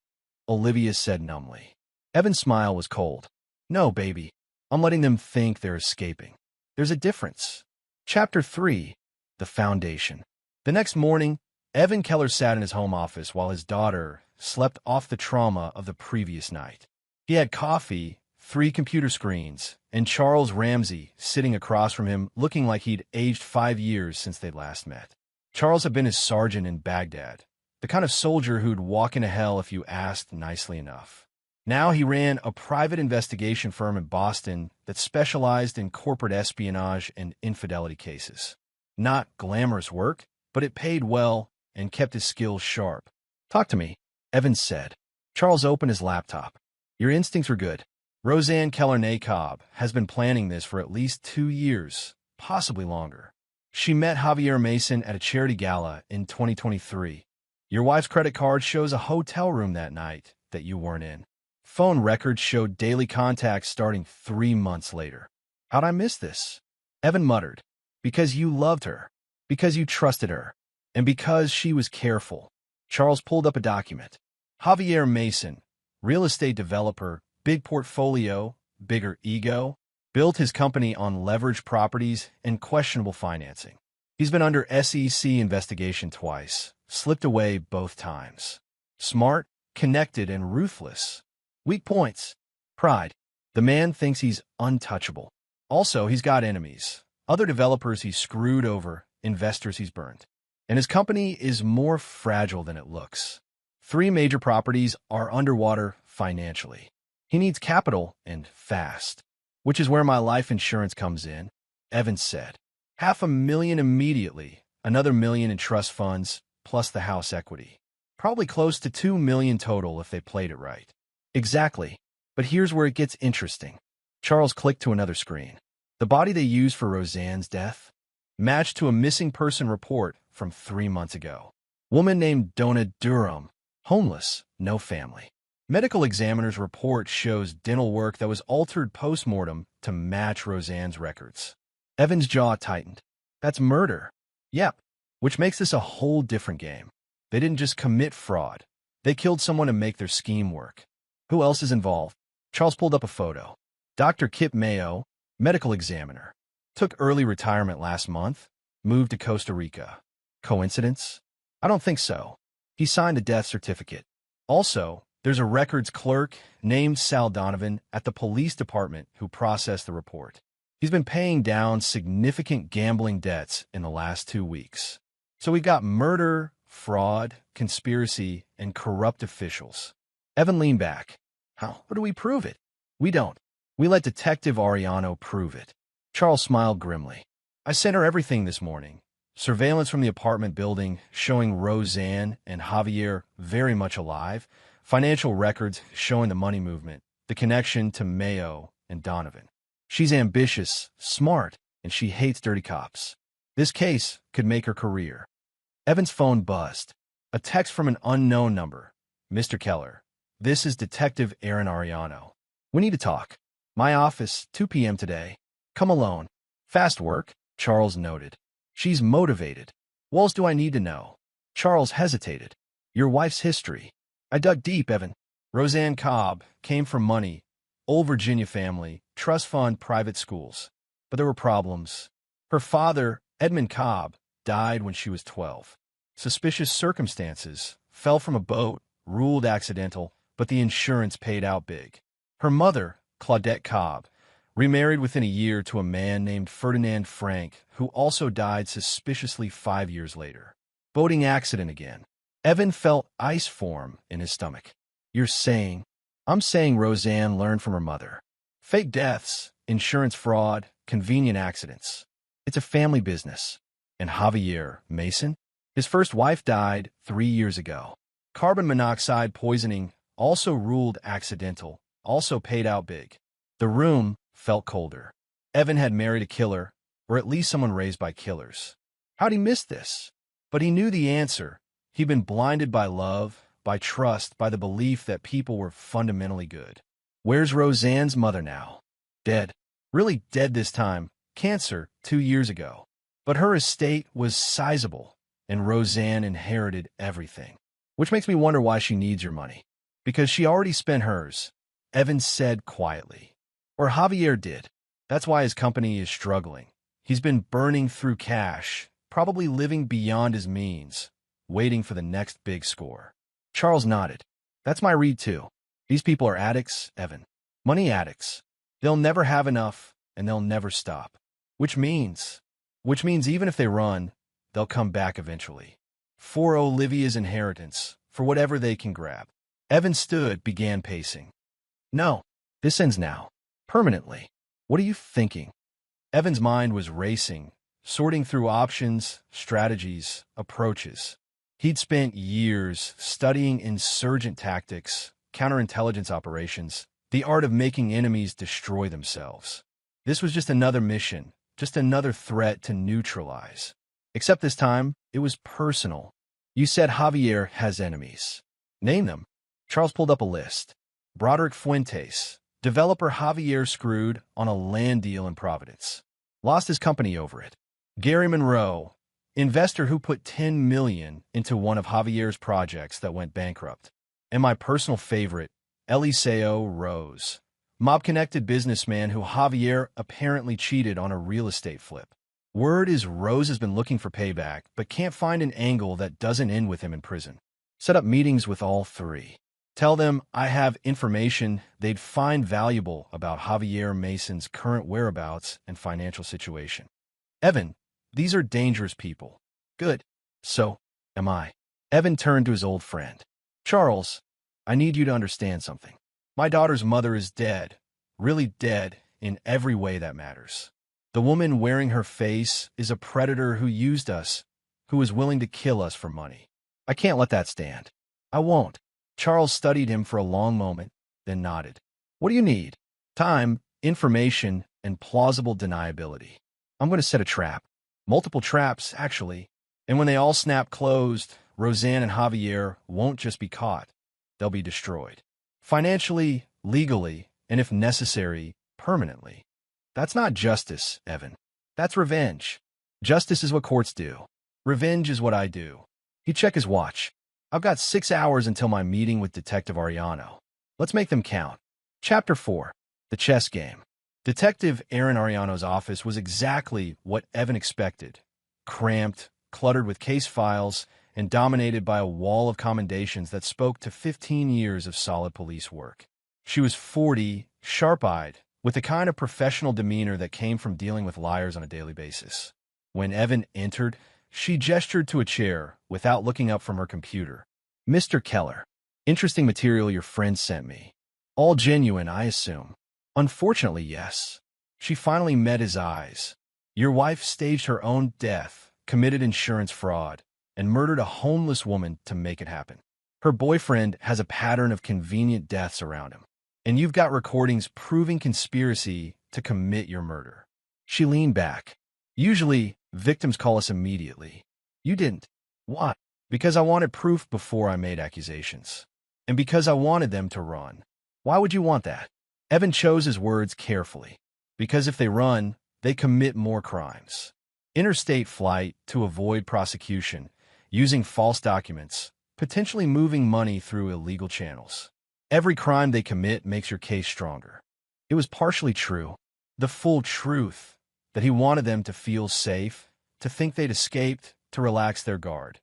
Olivia said numbly. Evan's smile was cold. No, baby. I'm letting them think they're escaping. There's a difference. Chapter 3. The Foundation. The next morning, Evan Keller sat in his home office while his daughter slept off the trauma of the previous night. He had coffee, 3 computer screens, and Charles Ramsey sitting across from him looking like he'd aged 5 years since they'd last met. Charles had been his sergeant in Baghdad, the kind of soldier who'd walk into hell if you asked nicely enough. Now he ran a private investigation firm in Boston that specialized in corporate espionage and infidelity cases. Not glamorous work, but it paid well and kept his skills sharp. Talk to me, Evans said. Charles opened his laptop. Your instincts were good. Roseanne Keller-Nacob has been planning this for at least 2 years, possibly longer. She met Javier Mason at a charity gala in 2023. Your wife's credit card shows a hotel room that night that you weren't in. Phone records showed daily contacts starting 3 months later. How'd I miss this? Evan muttered. Because you loved her. Because you trusted her. And because she was careful. Charles pulled up a document. Javier Mason, real estate developer, big portfolio, bigger ego, built his company on leveraged properties and questionable financing. He's been under SEC investigation twice, slipped away both times. Smart, connected, and ruthless. Weak points. Pride. The man thinks he's untouchable. Also, he's got enemies. Other developers he's screwed over, investors he's burned. And his company is more fragile than it looks. 3 major properties are underwater financially. He needs capital and fast, which is where my life insurance comes in, Evans said. $500,000 immediately, another $1 million in trust funds, plus the house equity. Probably close to $2 million total if they played it right. Exactly. But here's where it gets interesting. Charles clicked to another screen. The body they used for Roseanne's death matched to a missing person report from 3 months ago. Woman named Donna Durham, homeless, no family. Medical examiner's report shows dental work that was altered post-mortem to match Roseanne's records. Evan's jaw tightened. That's murder. Yep, which makes this a whole different game. They didn't just commit fraud. They killed someone to make their scheme work. Who else is involved? Charles pulled up a photo. Dr. Kip Mayo, medical examiner. Took early retirement last month. Moved to Costa Rica. Coincidence? I don't think so. He signed a death certificate. Also, there's a records clerk named Sal Donovan at the police department who processed the report. He's been paying down significant gambling debts in the last 2 weeks. So we got murder, fraud, conspiracy, and corrupt officials. Evan leaned back. How do we prove it? We don't. We let Detective Ariano prove it. Charles smiled grimly. I sent her everything this morning. Surveillance from the apartment building showing Roseanne and Javier very much alive. Financial records showing the money movement, the connection to Mayo and Donovan. She's ambitious, smart, and she hates dirty cops. This case could make her career. Evan's phone buzzed. A text from an unknown number. Mr. Keller, this is Detective Aaron Ariano. We need to talk. My office, 2 p.m. today. Come alone. Fast work, Charles noted. She's motivated. What else do I need to know? Charles hesitated. Your wife's history. I dug deep, Evan. Roseanne Cobb came from money, old Virginia family, trust fund, private schools. But there were problems. Her father, Edmund Cobb, died when she was 12. Suspicious circumstances, fell from a boat, ruled accidental, but the insurance paid out big. Her mother, Claudette Cobb, remarried within a year to a man named Ferdinand Frank, who also died suspiciously 5 years later. Boating accident again. Evan felt ice form in his stomach. You're saying? I'm saying Roseanne learned from her mother. Fake deaths, insurance fraud, convenient accidents. It's a family business. And Javier Mason? His first wife died 3 years ago. Carbon monoxide poisoning, also ruled accidental, also paid out big. The room felt colder. Evan had married a killer, or at least someone raised by killers. How'd he miss this? But he knew the answer. He'd been blinded by love, by trust, by the belief that people were fundamentally good. Where's Roseanne's mother now? Dead. Really dead this time. Cancer 2 years ago. But her estate was sizable, and Roseanne inherited everything. Which makes me wonder why she needs your money. Because she already spent hers, Evan said quietly. Or Javier did. That's why his company is struggling. He's been burning through cash, probably living beyond his means, waiting for the next big score. Charles nodded. That's my read too. These people are addicts, Evan. Money addicts. They'll never have enough, and they'll never stop. Which means even if they run, they'll come back eventually. For Olivia's inheritance, for whatever they can grab. Evan stood, began pacing. No, this ends now. Permanently. What are you thinking? Evan's mind was racing, sorting through options, strategies, approaches. He'd spent years studying insurgent tactics, counterintelligence operations, the art of making enemies destroy themselves. This was just another mission, just another threat to neutralize. Except this time, it was personal. You said Javier has enemies. Name them. Charles pulled up a list. Broderick Fuentes, developer Javier screwed on a land deal in Providence. Lost his company over it. Gary Monroe, investor who put $10 million into one of Javier's projects that went bankrupt. And my personal favorite, Eliseo Rose, mob-connected businessman who Javier apparently cheated on a real estate flip. Word is Rose has been looking for payback, but can't find an angle that doesn't end with him in prison. Set up meetings with all three. Tell them I have information they'd find valuable about Javier Mason's current whereabouts and financial situation. Evan, these are dangerous people. Good. So, am I. Evan turned to his old friend. Charles, I need you to understand something. My daughter's mother is dead, really dead in every way that matters. The woman wearing her face is a predator who used us, who is willing to kill us for money. I can't let that stand. I won't. Charles studied him for a long moment, then nodded. What do you need? Time, information, and plausible deniability. I'm going to set a trap. Multiple traps, actually. And when they all snap closed, Roseanne and Javier won't just be caught. They'll be destroyed. Financially, legally, and if necessary, permanently. That's not justice, Evan. That's revenge. Justice is what courts do. Revenge is what I do. He checked his watch. I've got 6 hours until my meeting with Detective Ariano. Let's make them count. Chapter 4. The Chess Game. Detective Aaron Ariano's office was exactly what Evan expected. Cramped, cluttered with case files, and dominated by a wall of commendations that spoke to 15 years of solid police work. She was 40, sharp-eyed, with the kind of professional demeanor that came from dealing with liars on a daily basis. When Evan entered, she gestured to a chair without looking up from her computer. Mr. Keller, interesting material your friend sent me. All genuine, I assume. Unfortunately, yes. She finally met his eyes. Your wife staged her own death, committed insurance fraud, and murdered a homeless woman to make it happen. Her boyfriend has a pattern of convenient deaths around him. And you've got recordings proving conspiracy to commit your murder. She leaned back. Usually, victims call us immediately. You didn't. Why? Because I wanted proof before I made accusations. And because I wanted them to run. Why would you want that? Evan chose his words carefully. Because if they run, they commit more crimes. Interstate flight to avoid prosecution, using false documents, potentially moving money through illegal channels. Every crime they commit makes your case stronger. It was partially true, the full truth, that he wanted them to feel safe, to think they'd escaped, to relax their guard.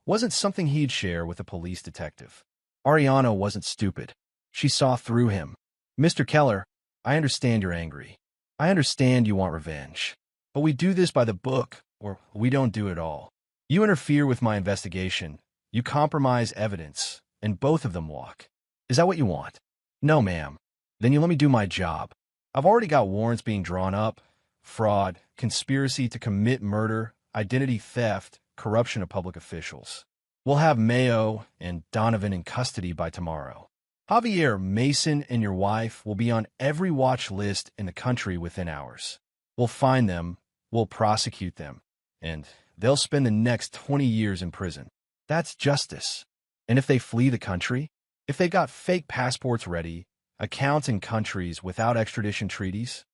Wasn't something he'd share with a police detective. Ariana wasn't stupid. She saw through him. Mr. Keller, I understand you're angry. I understand you want revenge. But we do this by the book, or we don't do it at all. You interfere with my investigation. You compromise evidence, and both of them walk. Is that what you want? No, ma'am. Then you let me do my job. I've already got warrants being drawn up. Fraud, conspiracy to commit murder, identity theft, corruption of public officials. We'll have Mayo and Donovan in custody by tomorrow. Javier, Mason, and your wife will be on every watch list in the country within hours. We'll find them, we'll prosecute them, and they'll spend the next 20 years in prison. That's justice. And if they flee the country, if they've got fake passports ready, accounts in countries without extradition treaties?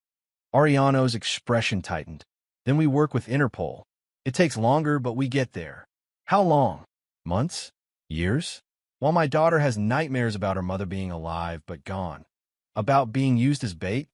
Ariano's expression tightened. Then we work with Interpol. It takes longer, but we get there. How long? Months? Years? While my daughter has nightmares about her mother being alive but gone. About being used as bait?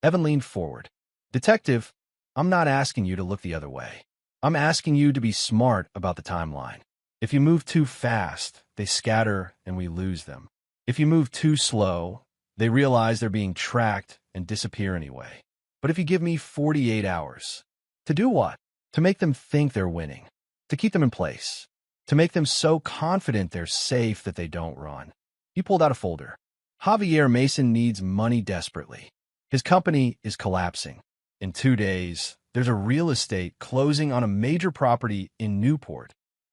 Evan leaned forward. Detective, I'm not asking you to look the other way. I'm asking you to be smart about the timeline. If you move too fast, they scatter and we lose them. If you move too slow, they realize they're being tracked and disappear anyway. But if you give me 48 hours, to do what? To make them think they're winning. To keep them in place. To make them so confident they're safe that they don't run. He pulled out a folder. Javier Mason needs money desperately. His company is collapsing. In 2 days, there's a real estate closing on a major property in Newport.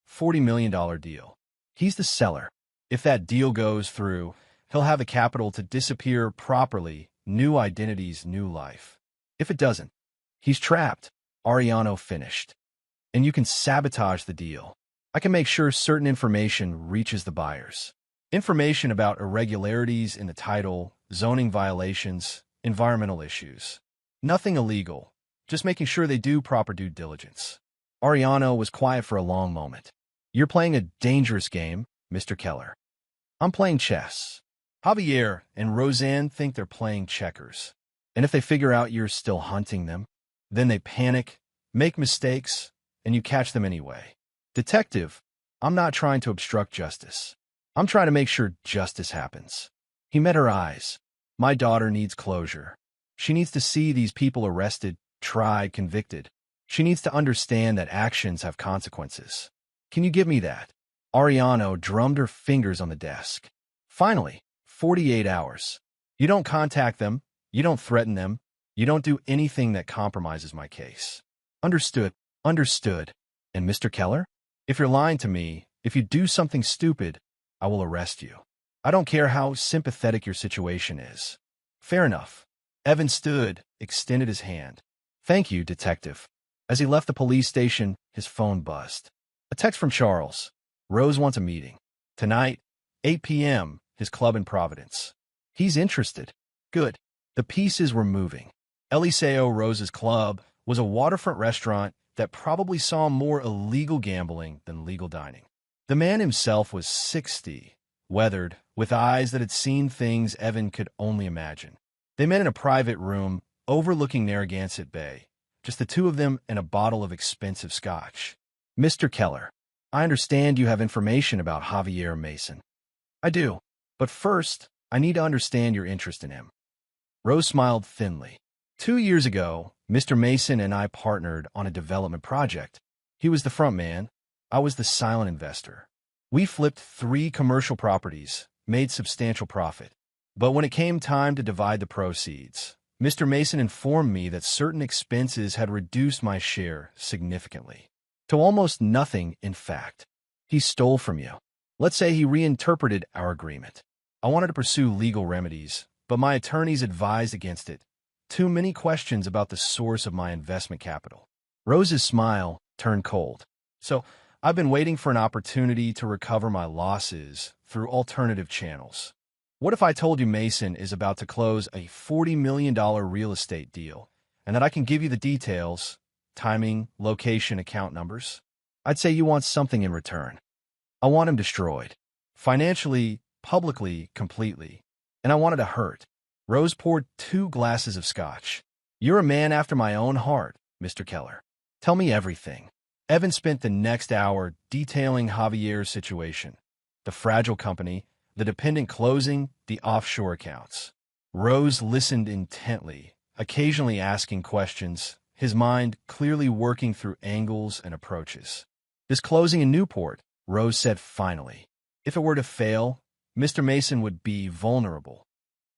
$40 million deal. He's the seller. If that deal goes through, he'll have the capital to disappear properly, new identities, new life. If it doesn't, he's trapped. Ariano finished. And you can sabotage the deal. I can make sure certain information reaches the buyers. Information about irregularities in the title, zoning violations, environmental issues. Nothing illegal, just making sure they do proper due diligence. Ariano was quiet for a long moment. You're playing a dangerous game, Mr. Keller. I'm playing chess. Javier and Roseanne think they're playing checkers. And if they figure out you're still hunting them, then they panic, make mistakes, and you catch them anyway. Detective, I'm not trying to obstruct justice. I'm trying to make sure justice happens. He met her eyes. My daughter needs closure. She needs to see these people arrested, tried, convicted. She needs to understand that actions have consequences. Can you give me that? Ariano drummed her fingers on the desk. Finally, 48 hours. You don't contact them. You don't threaten them. You don't do anything that compromises my case. Understood. Understood. And Mr. Keller? If you're lying to me, if you do something stupid, I will arrest you. I don't care how sympathetic your situation is. Fair enough. Evan stood, extended his hand. Thank you, detective. As he left the police station, his phone buzzed. A text from Charles. Rose wants a meeting. Tonight, 8 p.m., his club in Providence. He's interested. Good. The pieces were moving. Eliseo Rose's club was a waterfront restaurant that probably saw more illegal gambling than legal dining. The man himself was 60, weathered, with eyes that had seen things Evan could only imagine. They met in a private room overlooking Narragansett Bay, just the two of them and a bottle of expensive scotch. Mr. Keller, I understand you have information about Javier Mason. I do, but first, I need to understand your interest in him. Rose smiled thinly. 2 years ago, Mr. Mason and I partnered on a development project. He was the front man. I was the silent investor. We flipped 3 commercial properties, made substantial profit. But when it came time to divide the proceeds, Mr. Mason informed me that certain expenses had reduced my share significantly. To almost nothing, in fact. He stole from you. Let's say he reinterpreted our agreement. I wanted to pursue legal remedies, but my attorneys advised against it. Too many questions about the source of my investment capital. Rose's smile turned cold. So, I've been waiting for an opportunity to recover my losses through alternative channels. What if I told you Mason is about to close a $40 million real estate deal, and that I can give you the details, timing, location, account numbers? I'd say you want something in return. I want him destroyed. Financially, publicly, completely. And I wanted to hurt. Rose poured 2 glasses of scotch. You're a man after my own heart, Mr. Keller. Tell me everything. Evan spent the next hour detailing Javier's situation. The fragile company, the dependent closing, the offshore accounts. Rose listened intently, occasionally asking questions, his mind clearly working through angles and approaches. This closing in Newport, Rose said finally. If it were to fail, Mr. Mason would be vulnerable.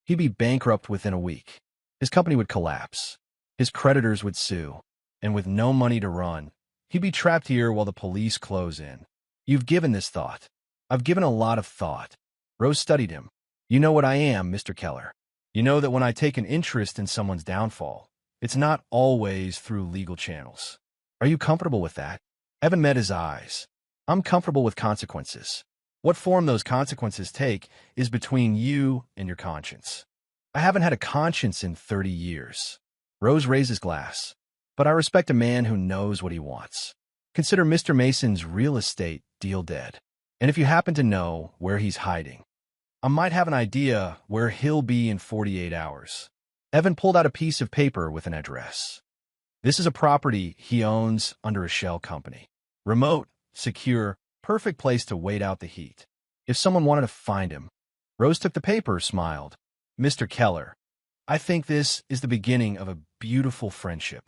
He'd be bankrupt within a week. His company would collapse. His creditors would sue. And with no money to run, he'd be trapped here while the police close in. You've given this thought. I've given a lot of thought. Rose studied him. You know what I am, Mr. Keller. You know that when I take an interest in someone's downfall, it's not always through legal channels. Are you comfortable with that? Evan met his eyes. I'm comfortable with consequences. What form those consequences take is between you and your conscience. I haven't had a conscience in 30 years. Rose raised his glass. But I respect a man who knows what he wants. Consider Mr. Mason's real estate deal dead. And if you happen to know where he's hiding, I might have an idea where he'll be in 48 hours. Evan pulled out a piece of paper with an address. This is a property he owns under a shell company. Remote, secure, perfect place to wait out the heat. If someone wanted to find him. Rose took the paper, smiled. Mr. Keller, I think this is the beginning of a beautiful friendship.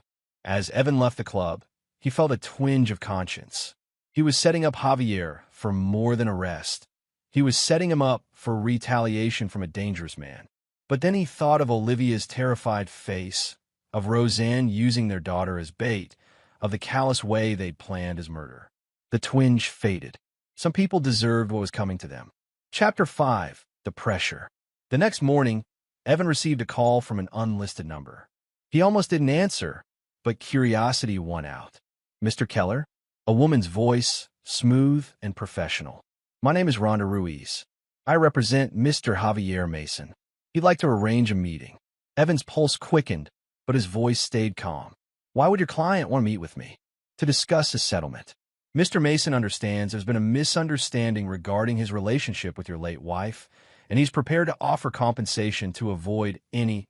As Evan left the club, he felt a twinge of conscience. He was setting up Javier for more than arrest. He was setting him up for retaliation from a dangerous man. But then he thought of Olivia's terrified face, of Roseanne using their daughter as bait, of the callous way they'd planned his murder. The twinge faded. Some people deserved what was coming to them. Chapter 5. The Pressure. The next morning, Evan received a call from an unlisted number. He almost didn't answer, but curiosity won out. Mr. Keller? A woman's voice, smooth and professional. My name is Rhonda Ruiz. I represent Mr. Javier Mason. He'd like to arrange a meeting. Evan's pulse quickened, but his voice stayed calm. Why would your client want to meet with me? To discuss a settlement. Mr. Mason understands there's been a misunderstanding regarding his relationship with your late wife, and he's prepared to offer compensation to avoid any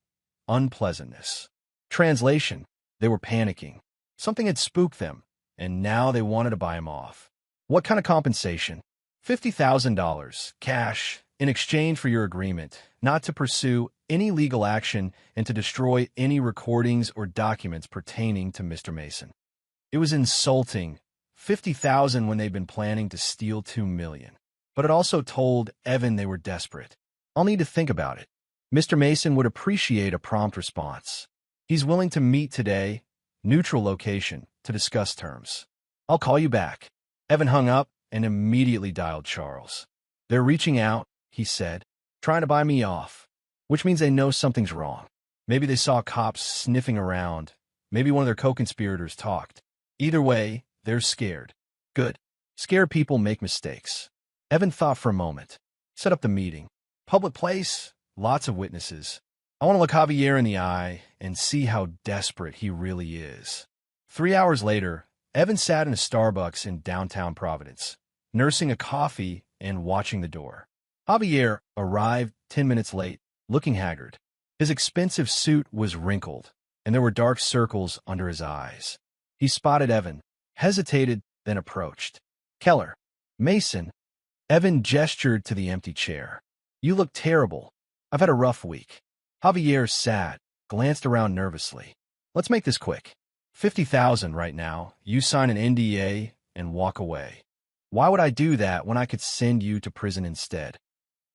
unpleasantness. Translation: they were panicking. Something had spooked them, and now they wanted to buy him off. What kind of compensation? $50,000, cash, in exchange for your agreement not to pursue any legal action and to destroy any recordings or documents pertaining to Mr. Mason. It was insulting. $50,000 when they'd been planning to steal $2 million. But it also told Evan they were desperate. I'll need to think about it. Mr. Mason would appreciate a prompt response. He's willing to meet today, neutral location, to discuss terms. I'll call you back. Evan hung up and immediately dialed Charles. They're reaching out, he said, trying to buy me off, which means they know something's wrong. Maybe they saw cops sniffing around. Maybe one of their co-conspirators talked. Either way, they're scared. Good. Scared people make mistakes. Evan thought for a moment. Set up the meeting. Public place, lots of witnesses. I want to look Javier in the eye and see how desperate he really is. 3 hours later, Evan sat in a Starbucks in downtown Providence, nursing a coffee and watching the door. Javier arrived 10 minutes late, looking haggard. His expensive suit was wrinkled, and there were dark circles under his eyes. He spotted Evan, hesitated, then approached. Keller. Mason. Evan gestured to the empty chair. You look terrible. I've had a rough week. Javier sat, glanced around nervously. Let's make this quick. $50,000 right now. You sign an NDA and walk away. Why would I do that when I could send you to prison instead?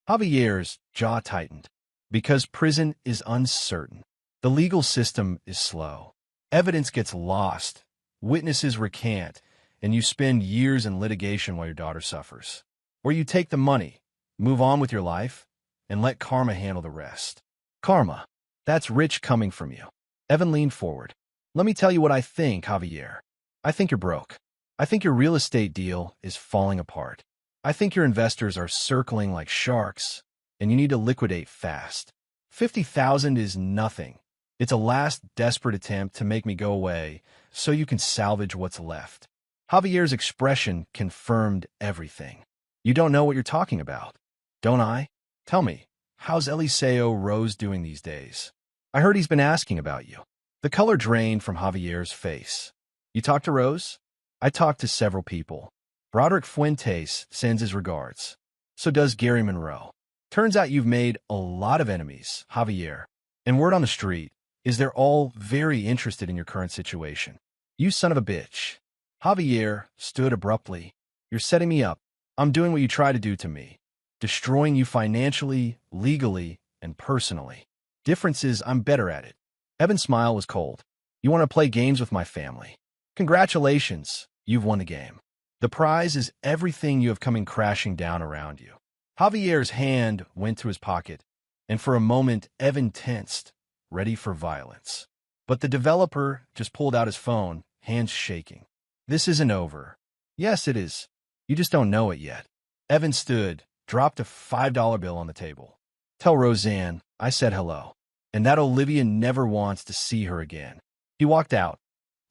Javier's jaw tightened. Because prison is uncertain. The legal system is slow. Evidence gets lost. Witnesses recant, and you spend years in litigation while your daughter suffers. Or you take the money, move on with your life, and let karma handle the rest. Karma. That's rich coming from you. Evan leaned forward. Let me tell you what I think, Javier. I think you're broke. I think your real estate deal is falling apart. I think your investors are circling like sharks, and you need to liquidate fast. 50,000 is nothing. It's a last desperate attempt to make me go away so you can salvage what's left. Javier's expression confirmed everything. You don't know what you're talking about, don't I? Tell me, how's Eliseo Rose doing these days? I heard he's been asking about you. The color drained from Javier's face. You talked to Rose? I talked to several people. Broderick Fuentes sends his regards. So does Gary Monroe. Turns out you've made a lot of enemies, Javier. And word on the street is they're all very interested in your current situation. You son of a bitch. Javier stood abruptly. You're setting me up. I'm doing what you try to do to me. Destroying you financially, legally, and personally. Difference is I'm better at it. Evan's smile was cold. You want to play games with my family. Congratulations, you've won the game. The prize is everything you have coming crashing down around you. Javier's hand went to his pocket, and for a moment Evan tensed, ready for violence. But the developer just pulled out his phone, hands shaking. This isn't over. Yes, it is. You just don't know it yet. Evan stood, dropped a $5 bill on the table. Tell Roseanne I said hello, and that Olivia never wants to see her again. He walked out,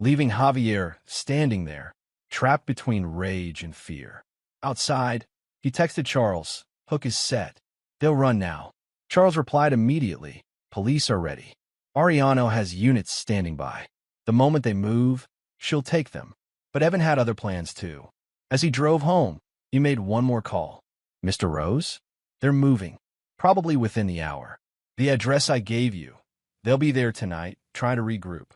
leaving Javier standing there, trapped between rage and fear. Outside, he texted Charles, "Hook is set. They'll run now." Charles replied immediately, "Police are ready. Ariano has units standing by. The moment they move, she'll take them." But Evan had other plans too. As he drove home, he made one more call. "Mr. Rose? They're moving. Probably within the hour. The address I gave you. They'll be there tonight, trying to regroup."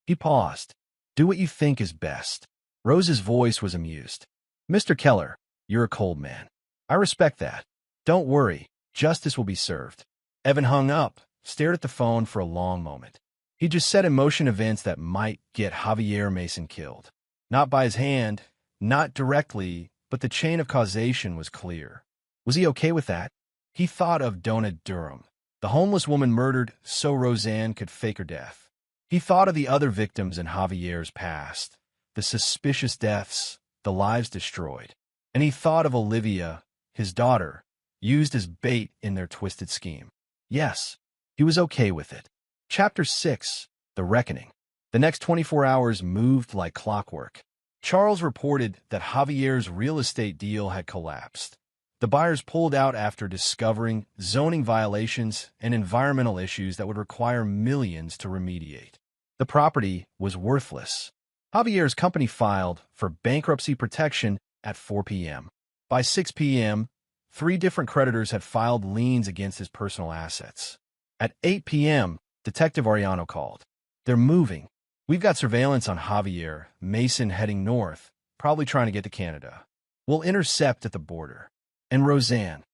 He paused. "Do what you think is best." Rose's voice was amused. "Mr. Keller, you're a cold man. I respect that. Don't worry, justice will be served." Evan hung up, stared at the phone for a long moment. He just set in motion events that might get Javier Mason killed. Not by his hand, not directly, but the chain of causation was clear. Was he okay with that? He thought of Donna Durham, the homeless woman murdered so Roseanne could fake her death. He thought of the other victims in Javier's past, the suspicious deaths, the lives destroyed. And he thought of Olivia, his daughter, used as bait in their twisted scheme. Yes, he was okay with it. Chapter 6, The Reckoning. The next 24 hours moved like clockwork. Charles reported that Javier's real estate deal had collapsed. The buyers pulled out after discovering zoning violations and environmental issues that would require millions to remediate. The property was worthless. Javier's company filed for bankruptcy protection at 4 p.m. By 6 p.m., 3 different creditors had filed liens against his personal assets. At 8 p.m., Detective Ariano called. "They're moving. We've got surveillance on Javier Mason heading north, probably trying to get to Canada. We'll intercept at the border." And Roseanne?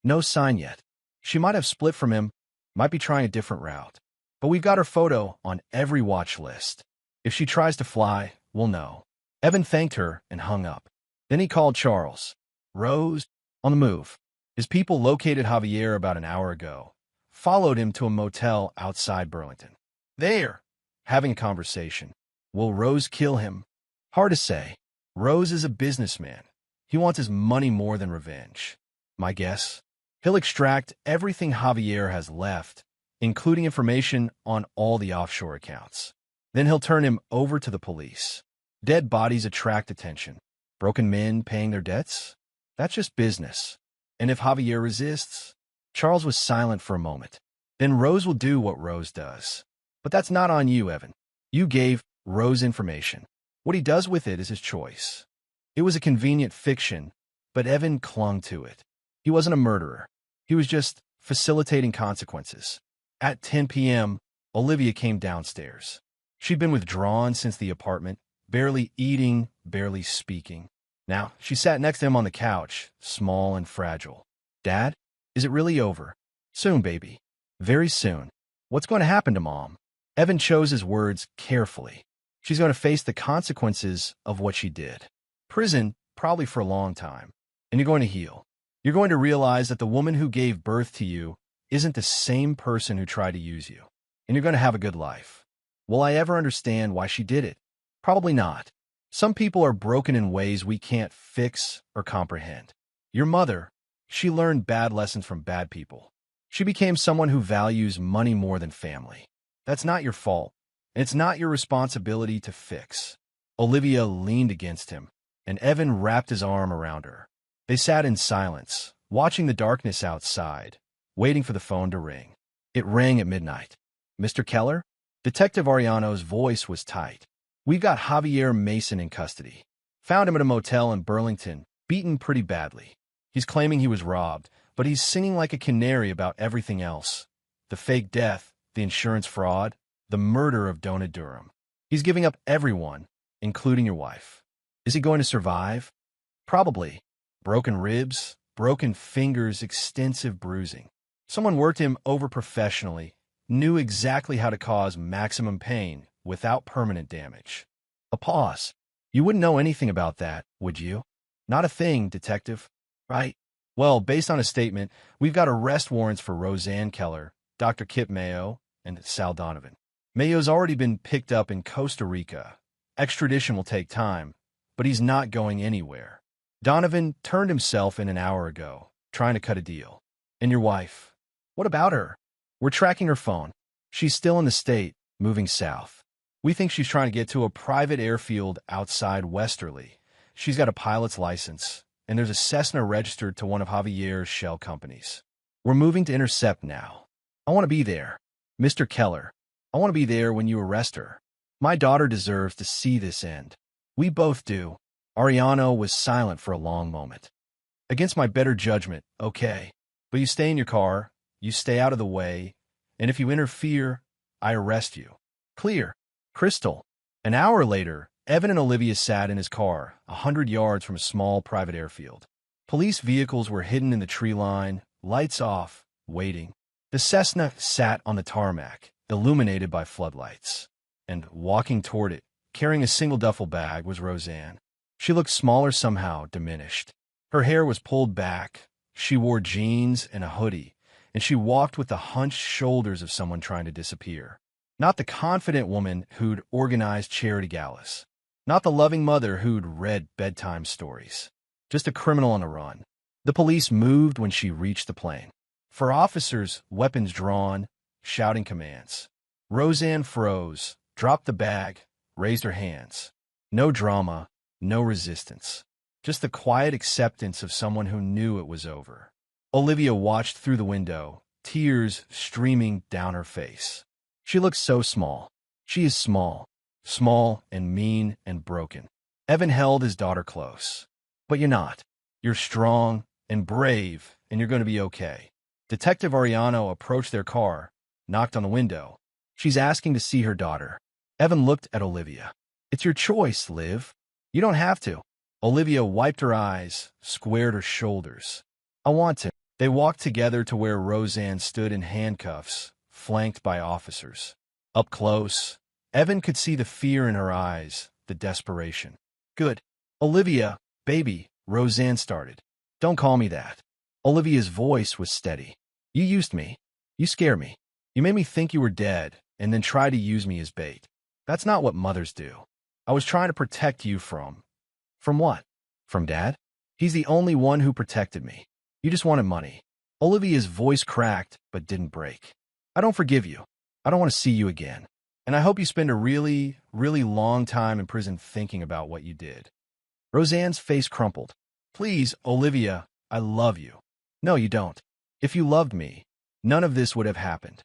No sign yet. She might have split from him, might be trying a different route. But we've got her photo on every watch list. If she tries to fly, we'll know. Evan thanked her and hung up. Then he called Charles. "Rose, on the move." His people located Javier about an hour ago, followed him to a motel outside Burlington. There, having a conversation. Will Rose kill him? Hard to say. Rose is a businessman. He wants his money more than revenge. My guess? He'll extract everything Javier has left, including information on all the offshore accounts. Then he'll turn him over to the police. Dead bodies attract attention. Broken men paying their debts? That's just business. And if Javier resists? Charles was silent for a moment. Then Rose will do what Rose does. But that's not on you, Evan. You gave Rose information. What he does with it is his choice. It was a convenient fiction, but Evan clung to it. He wasn't a murderer. He was just facilitating consequences. At 10 p.m., Olivia came downstairs. She'd been withdrawn since the apartment, barely eating, barely speaking. Now, she sat next to him on the couch, small and fragile. "Dad, is it really over?" "Soon, baby. Very soon." "What's going to happen to Mom?" Evan chose his words carefully. "She's going to face the consequences of what she did. Prison, probably for a long time. And you're going to heal. You're going to realize that the woman who gave birth to you isn't the same person who tried to use you. And you're going to have a good life. Will I ever understand why she did it? Probably not. Some people are broken in ways we can't fix or comprehend. Your mother, she learned bad lessons from bad people. She became someone who values money more than family. That's not your fault, and it's not your responsibility to fix. Olivia leaned against him, and Evan wrapped his arm around her. They sat in silence, watching the darkness outside, waiting for the phone to ring. It rang at midnight. Mr. Keller? Detective Ariano's voice was tight. We've got Javier Mason in custody. Found him at a motel in Burlington, beaten pretty badly. He's claiming he was robbed, but he's singing like a canary about everything else. The fake death, the insurance fraud, the murder of Donna Durham. He's giving up everyone, including your wife. Is he going to survive? Probably. Broken ribs, broken fingers, extensive bruising. Someone worked him over professionally, knew exactly how to cause maximum pain without permanent damage. A pause. You wouldn't know anything about that, would you? Not a thing, detective. Right. Well, based on a statement, we've got arrest warrants for Roseanne Keller, Dr. Kip Mayo, and Sal Donovan. Mayo's already been picked up in Costa Rica. Extradition will take time, but he's not going anywhere. Donovan turned himself in an hour ago, trying to cut a deal. And your wife? What about her? We're tracking her phone. She's still in the state, moving south. We think she's trying to get to a private airfield outside Westerly. She's got a pilot's license, and there's a Cessna registered to one of Javier's shell companies. We're moving to intercept now. I want to be there. Mr. Keller, I want to be there when you arrest her. My daughter deserves to see this end. We both do. Ariano was silent for a long moment. Against my better judgment, okay. But you stay in your car, you stay out of the way, and if you interfere, I arrest you. Clear. Crystal. An hour later, Evan and Olivia sat in his car, 100 yards from a small private airfield. Police vehicles were hidden in the tree line, lights off, waiting. The Cessna sat on the tarmac, illuminated by floodlights. And walking toward it, carrying a single duffel bag, was Roseanne. She looked smaller somehow, diminished. Her hair was pulled back, she wore jeans and a hoodie, and she walked with the hunched shoulders of someone trying to disappear. Not the confident woman who'd organized charity galas. Not the loving mother who'd read bedtime stories. Just a criminal on a run. The police moved when she reached the plane. For officers, weapons drawn, shouting commands. Roseanne froze, dropped the bag, raised her hands. No drama, no resistance. Just the quiet acceptance of someone who knew it was over. Olivia watched through the window, tears streaming down her face. She looks so small. She is small. Small and mean and broken. Evan held his daughter close. But you're not. You're strong and brave, and you're going to be okay. Detective Ariano approached their car, knocked on the window. She's asking to see her daughter. Evan looked at Olivia. It's your choice, Liv. You don't have to. Olivia wiped her eyes, squared her shoulders. I want to. They walked together to where Roseanne stood in handcuffs, flanked by officers. Up close, Evan could see the fear in her eyes, the desperation. Good. Olivia, baby, Roseanne started. Don't call me that. Olivia's voice was steady. You used me. You scare me. You made me think you were dead, and then try to use me as bait. That's not what mothers do. I was trying to protect you from... From what? From Dad? He's the only one who protected me. You just wanted money. Olivia's voice cracked, but didn't break. I don't forgive you. I don't want to see you again. And I hope you spend a really, really long time in prison thinking about what you did. Roseanne's face crumpled. Please, Olivia, I love you. No, you don't. If you loved me, none of this would have happened.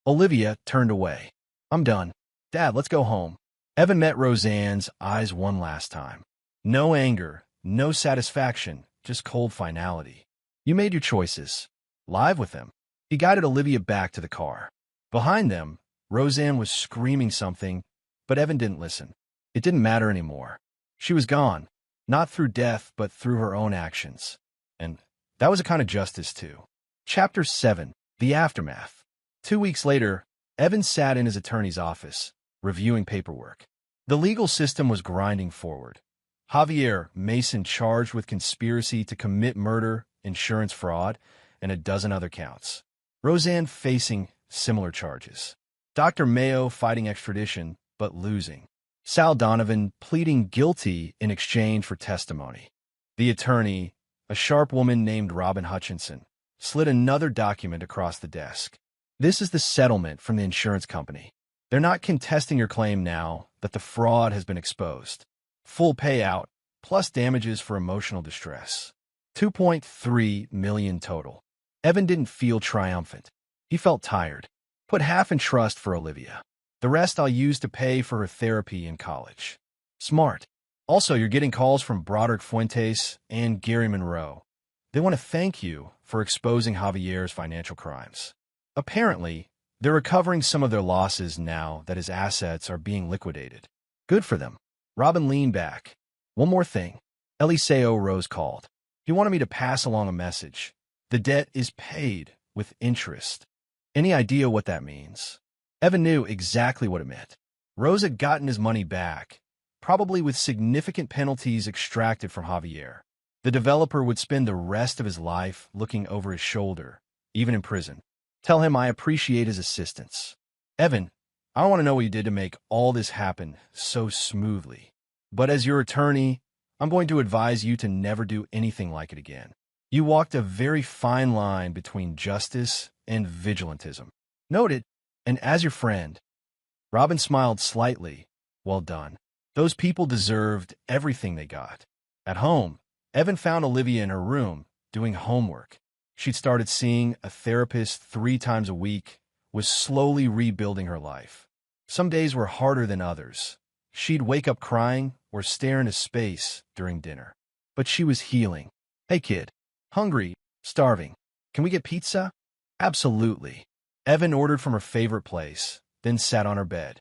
Olivia turned away. I'm done. Dad, let's go home. Evan met Roseanne's eyes one last time. No anger, no satisfaction, just cold finality. You made your choices. Live with them. He guided Olivia back to the car. Behind them, Roseanne was screaming something, but Evan didn't listen. It didn't matter anymore. She was gone, not through death, but through her own actions. And that was a kind of justice, too. Chapter 7. The Aftermath. 2 weeks later, Evan sat in his attorney's office, reviewing paperwork. The legal system was grinding forward. Javier Mason charged with conspiracy to commit murder, insurance fraud, and a dozen other counts. Roseanne facing similar charges. Dr. Mayo fighting extradition, but losing. Sal Donovan pleading guilty in exchange for testimony. The attorney, a sharp woman named Robin Hutchinson, slid another document across the desk. This is the settlement from the insurance company. They're not contesting your claim now that the fraud has been exposed. Full payout, plus damages for emotional distress. $2.3 million total. Evan didn't feel triumphant. He felt tired. Put half in trust for Olivia. The rest I'll use to pay for her therapy in college. Smart. Also, you're getting calls from Broderick Fuentes and Gary Monroe. They want to thank you for exposing Javier's financial crimes. Apparently, they're recovering some of their losses now that his assets are being liquidated. Good for them. Robin leaned back. One more thing. Eliseo Rose called. He wanted me to pass along a message. The debt is paid with interest. Any idea what that means? Evan knew exactly what it meant. Rose had gotten his money back, probably with significant penalties extracted from Javier. The developer would spend the rest of his life looking over his shoulder, even in prison. Tell him I appreciate his assistance. Evan, I want to know what you did to make all this happen so smoothly. But as your attorney, I'm going to advise you to never do anything like it again. You walked a very fine line between justice and vigilantism. Noted, and as your friend, Robin smiled slightly. Well done. Those people deserved everything they got. At home, Evan found Olivia in her room, doing homework. She'd started seeing a therapist 3 times a week, was slowly rebuilding her life. Some days were harder than others. She'd wake up crying or stare into space during dinner. But she was healing. Hey kid, hungry, starving. Can we get pizza? Absolutely. Evan ordered from her favorite place, then sat on her bed.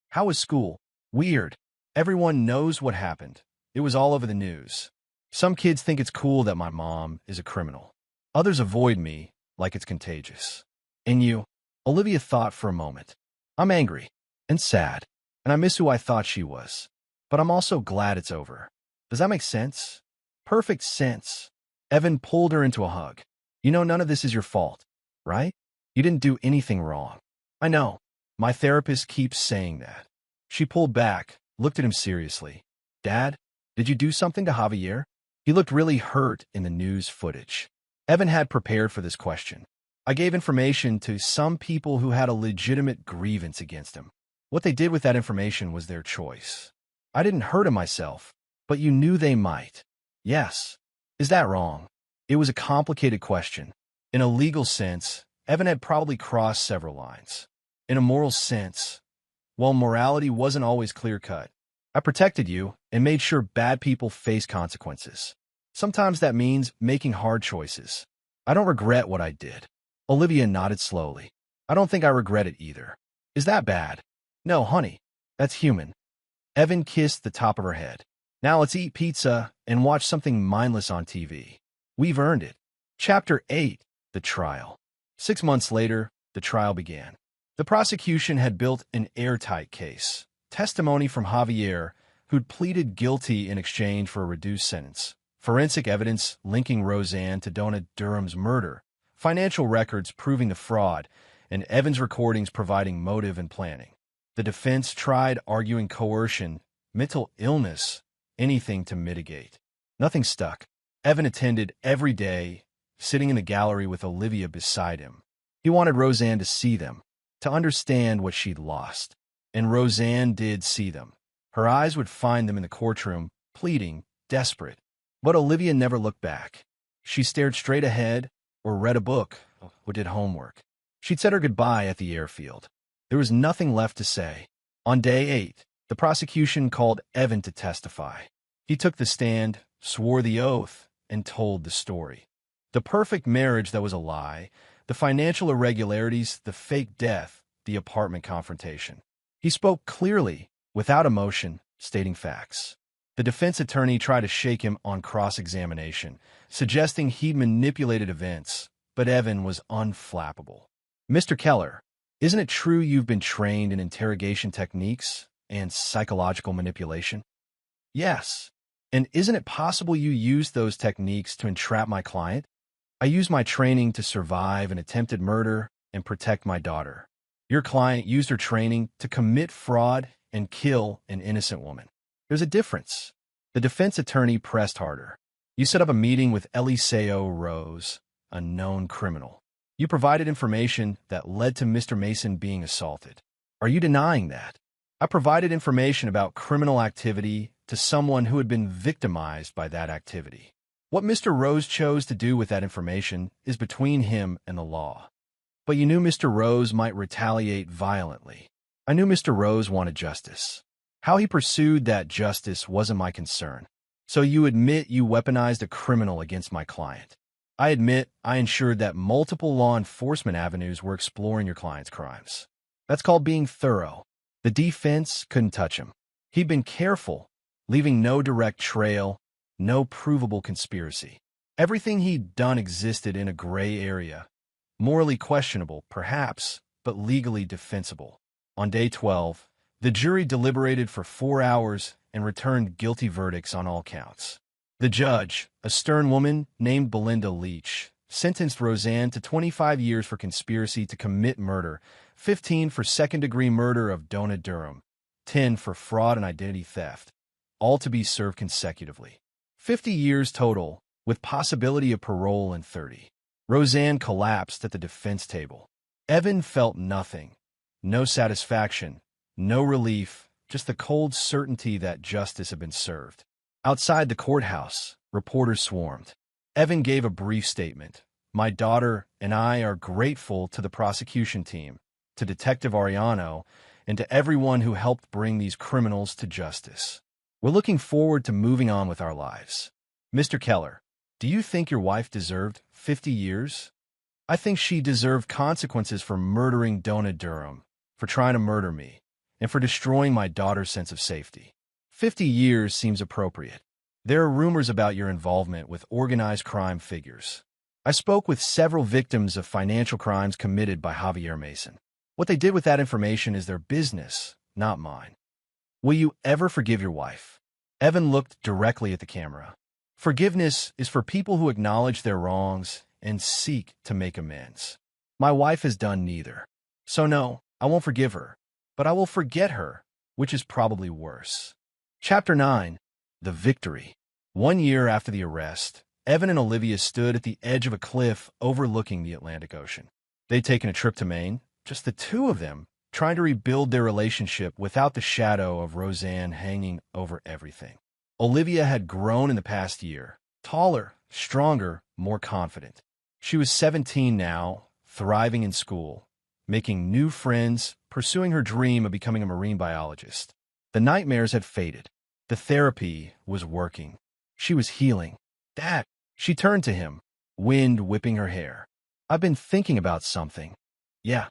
How was school? Weird. Everyone knows what happened. It was all over the news. Some kids think it's cool that my mom is a criminal. Others avoid me like it's contagious. And you? Olivia thought for a moment. I'm angry and sad, and I miss who I thought she was. But I'm also glad it's over. Does that make sense? Perfect sense. Evan pulled her into a hug. You know none of this is your fault, right? You didn't do anything wrong. I know. My therapist keeps saying that. She pulled back, looked at him seriously. Dad, did you do something to Javier? He looked really hurt in the news footage. Evan had prepared for this question. I gave information to some people who had a legitimate grievance against him. What they did with that information was their choice. I didn't hurt him myself, but you knew they might. Yes. Is that wrong? It was a complicated question. In a legal sense, Evan had probably crossed several lines. In a moral sense, well, morality wasn't always clear-cut. I protected you and made sure bad people face consequences. Sometimes that means making hard choices. I don't regret what I did. Olivia nodded slowly. I don't think I regret it either. Is that bad? No, honey. That's human. Evan kissed the top of her head. Now let's eat pizza and watch something mindless on TV. We've earned it. Chapter 8. The Trial. 6 months later, the trial began. The prosecution had built an airtight case. Testimony from Javier, who'd pleaded guilty in exchange for a reduced sentence. Forensic evidence linking Roseanne to Donna Durham's murder. Financial records proving the fraud, and Evan's recordings providing motive and planning. The defense tried arguing coercion, mental illness, anything to mitigate. Nothing stuck. Evan attended every day, sitting in the gallery with Olivia beside him. He wanted Roseanne to see them, to understand what she'd lost. And Roseanne did see them. Her eyes would find them in the courtroom, pleading, desperate. But Olivia never looked back. She stared straight ahead, or read a book, or did homework. She'd said her goodbye at the airfield. There was nothing left to say. On day 8, the prosecution called Evan to testify. He took the stand, swore the oath, and told the story. The perfect marriage that was a lie, the financial irregularities, the fake death, the apartment confrontation. He spoke clearly, without emotion, stating facts. The defense attorney tried to shake him on cross-examination, suggesting he'd manipulated events, but Evan was unflappable. Mr. Keller, isn't it true you've been trained in interrogation techniques and psychological manipulation? Yes. And isn't it possible you used those techniques to entrap my client? I used my training to survive an attempted murder and protect my daughter. Your client used her training to commit fraud and kill an innocent woman. There's a difference. The defense attorney pressed harder. You set up a meeting with Eliseo Rose, a known criminal. You provided information that led to Mr. Mason being assaulted. Are you denying that? I provided information about criminal activity to someone who had been victimized by that activity. What Mr. Rose chose to do with that information is between him and the law. But you knew Mr. Rose might retaliate violently. I knew Mr. Rose wanted justice. How he pursued that justice wasn't my concern. So you admit you weaponized a criminal against my client. I admit I ensured that multiple law enforcement avenues were exploring your client's crimes. That's called being thorough. The defense couldn't touch him. He'd been careful, leaving no direct trail, no provable conspiracy. Everything he'd done existed in a gray area. Morally questionable, perhaps, but legally defensible. On day 12, the jury deliberated for 4 hours and returned guilty verdicts on all counts. The judge, a stern woman named Belinda Leach, sentenced Roseanne to 25 years for conspiracy to commit murder, 15 for second-degree murder of Donna Durham, 10 for fraud and identity theft, all to be served consecutively. 50 years total, with possibility of parole in 30. Roseanne collapsed at the defense table. Evan felt nothing. No satisfaction, no relief, just the cold certainty that justice had been served. Outside the courthouse, reporters swarmed. Evan gave a brief statement. My daughter and I are grateful to the prosecution team, to Detective Ariano, and to everyone who helped bring these criminals to justice. We're looking forward to moving on with our lives. Mr. Keller, do you think your wife deserved 50 years? I think she deserved consequences for murdering Donna Durham, for trying to murder me, and for destroying my daughter's sense of safety. 50 years seems appropriate. There are rumors about your involvement with organized crime figures. I spoke with several victims of financial crimes committed by Javier Mason. What they did with that information is their business, not mine. Will you ever forgive your wife? Evan looked directly at the camera. Forgiveness is for people who acknowledge their wrongs and seek to make amends. My wife has done neither. So no, I won't forgive her, but I will forget her, which is probably worse. Chapter 9. The Victory. 1 year after the arrest, Evan and Olivia stood at the edge of a cliff overlooking the Atlantic Ocean. They'd taken a trip to Maine, just the two of them, trying to rebuild their relationship without the shadow of Roseanne hanging over everything. Olivia had grown in the past year, taller, stronger, more confident. She was 17 now, thriving in school, making new friends, pursuing her dream of becoming a marine biologist. The nightmares had faded. The therapy was working. She was healing. Dad, she turned to him, wind whipping her hair. I've been thinking about something. Yeah.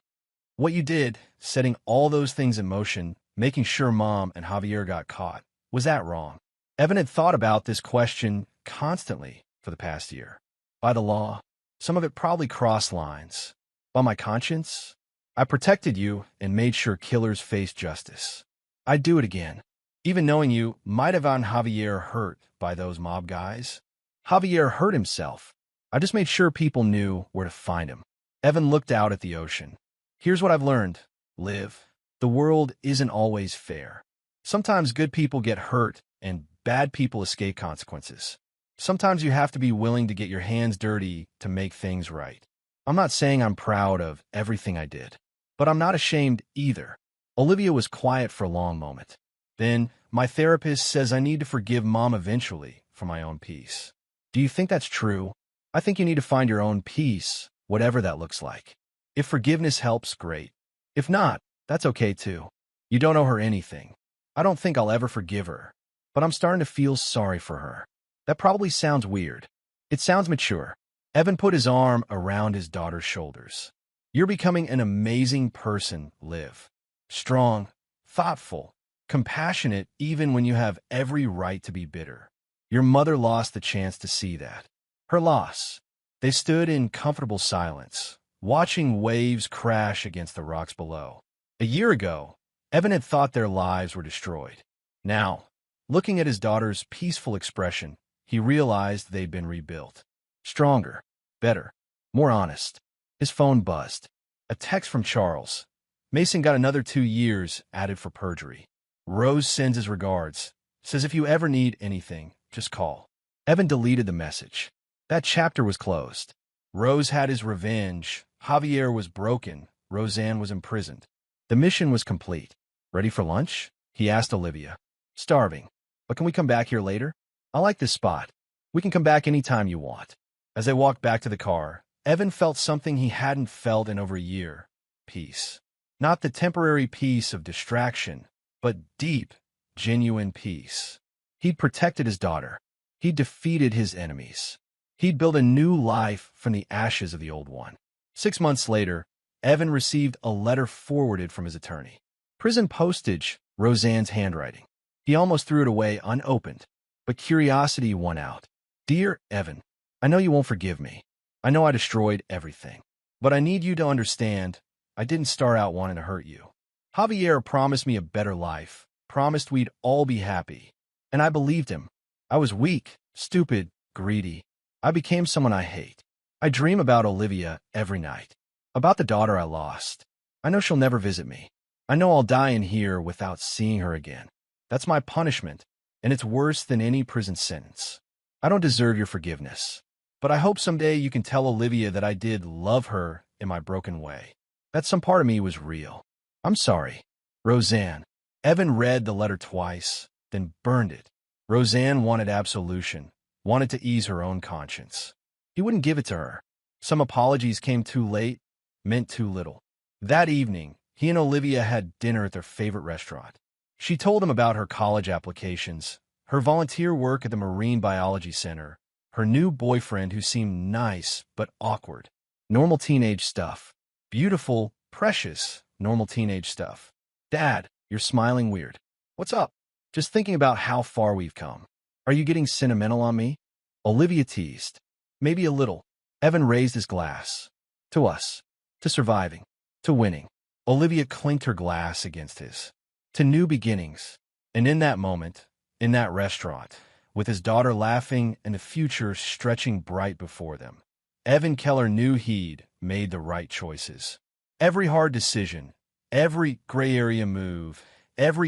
What you did, setting all those things in motion, making sure Mom and Javier got caught, was that wrong? Evan had thought about this question constantly for the past year. By the law, some of it probably crossed lines. By my conscience, I protected you and made sure killers faced justice. I'd do it again, even knowing you might have gotten Javier hurt by those mob guys. Javier hurt himself. I just made sure people knew where to find him. Evan looked out at the ocean. Here's what I've learned, Liv. The world isn't always fair. Sometimes good people get hurt and bad people escape consequences. Sometimes you have to be willing to get your hands dirty to make things right. I'm not saying I'm proud of everything I did, but I'm not ashamed either. Olivia was quiet for a long moment. Then, my therapist says I need to forgive Mom eventually for my own peace. Do you think that's true? I think you need to find your own peace, whatever that looks like. If forgiveness helps, great. If not, that's okay too. You don't owe her anything. I don't think I'll ever forgive her, but I'm starting to feel sorry for her. That probably sounds weird. It sounds mature. Evan put his arm around his daughter's shoulders. You're becoming an amazing person, Liv. Strong, thoughtful, compassionate even when you have every right to be bitter. Your mother lost the chance to see that. Her loss. They stood in comfortable silence, watching waves crash against the rocks below. A year ago, Evan had thought their lives were destroyed. Now, looking at his daughter's peaceful expression, he realized they'd been rebuilt. Stronger, better, more honest. His phone buzzed. A text from Charles. Mason got another 2 years added for perjury. Rose sends his regards. Says if you ever need anything, just call. Evan deleted the message. That chapter was closed. Rose had his revenge. Javier was broken. Roseanne was imprisoned. The mission was complete. Ready for lunch? He asked Olivia. Starving. But can we come back here later? I like this spot. We can come back anytime you want. As they walked back to the car, Evan felt something he hadn't felt in over a year. Peace. Not the temporary peace of distraction, but deep, genuine peace. He'd protected his daughter. He'd defeated his enemies. He'd built a new life from the ashes of the old one. 6 months later, Evan received a letter forwarded from his attorney. Prison postage, Roseanne's handwriting. He almost threw it away unopened, but curiosity won out. Dear Evan, I know you won't forgive me. I know I destroyed everything. But I need you to understand, I didn't start out wanting to hurt you. Javier promised me a better life, promised we'd all be happy. And I believed him. I was weak, stupid, greedy. I became someone I hate. I dream about Olivia every night. About the daughter I lost. I know she'll never visit me. I know I'll die in here without seeing her again. That's my punishment, and it's worse than any prison sentence. I don't deserve your forgiveness. But I hope someday you can tell Olivia that I did love her in my broken way. That some part of me was real. I'm sorry. Roseanne. Evan read the letter twice, then burned it. Roseanne wanted absolution, wanted to ease her own conscience. He wouldn't give it to her. Some apologies came too late, meant too little. That evening, he and Olivia had dinner at their favorite restaurant. She told him about her college applications, her volunteer work at the Marine Biology Center, her new boyfriend who seemed nice but awkward. Normal teenage stuff. Beautiful, precious, normal teenage stuff. Dad, you're smiling weird. What's up? Just thinking about how far we've come. Are you getting sentimental on me? Olivia teased. Maybe a little. Evan raised his glass. To us. To surviving. To winning. Olivia clinked her glass against his. To new beginnings. And in that moment, in that restaurant, with his daughter laughing and the future stretching bright before them, Evan Keller knew he'd made the right choices. Every hard decision, every gray area move, every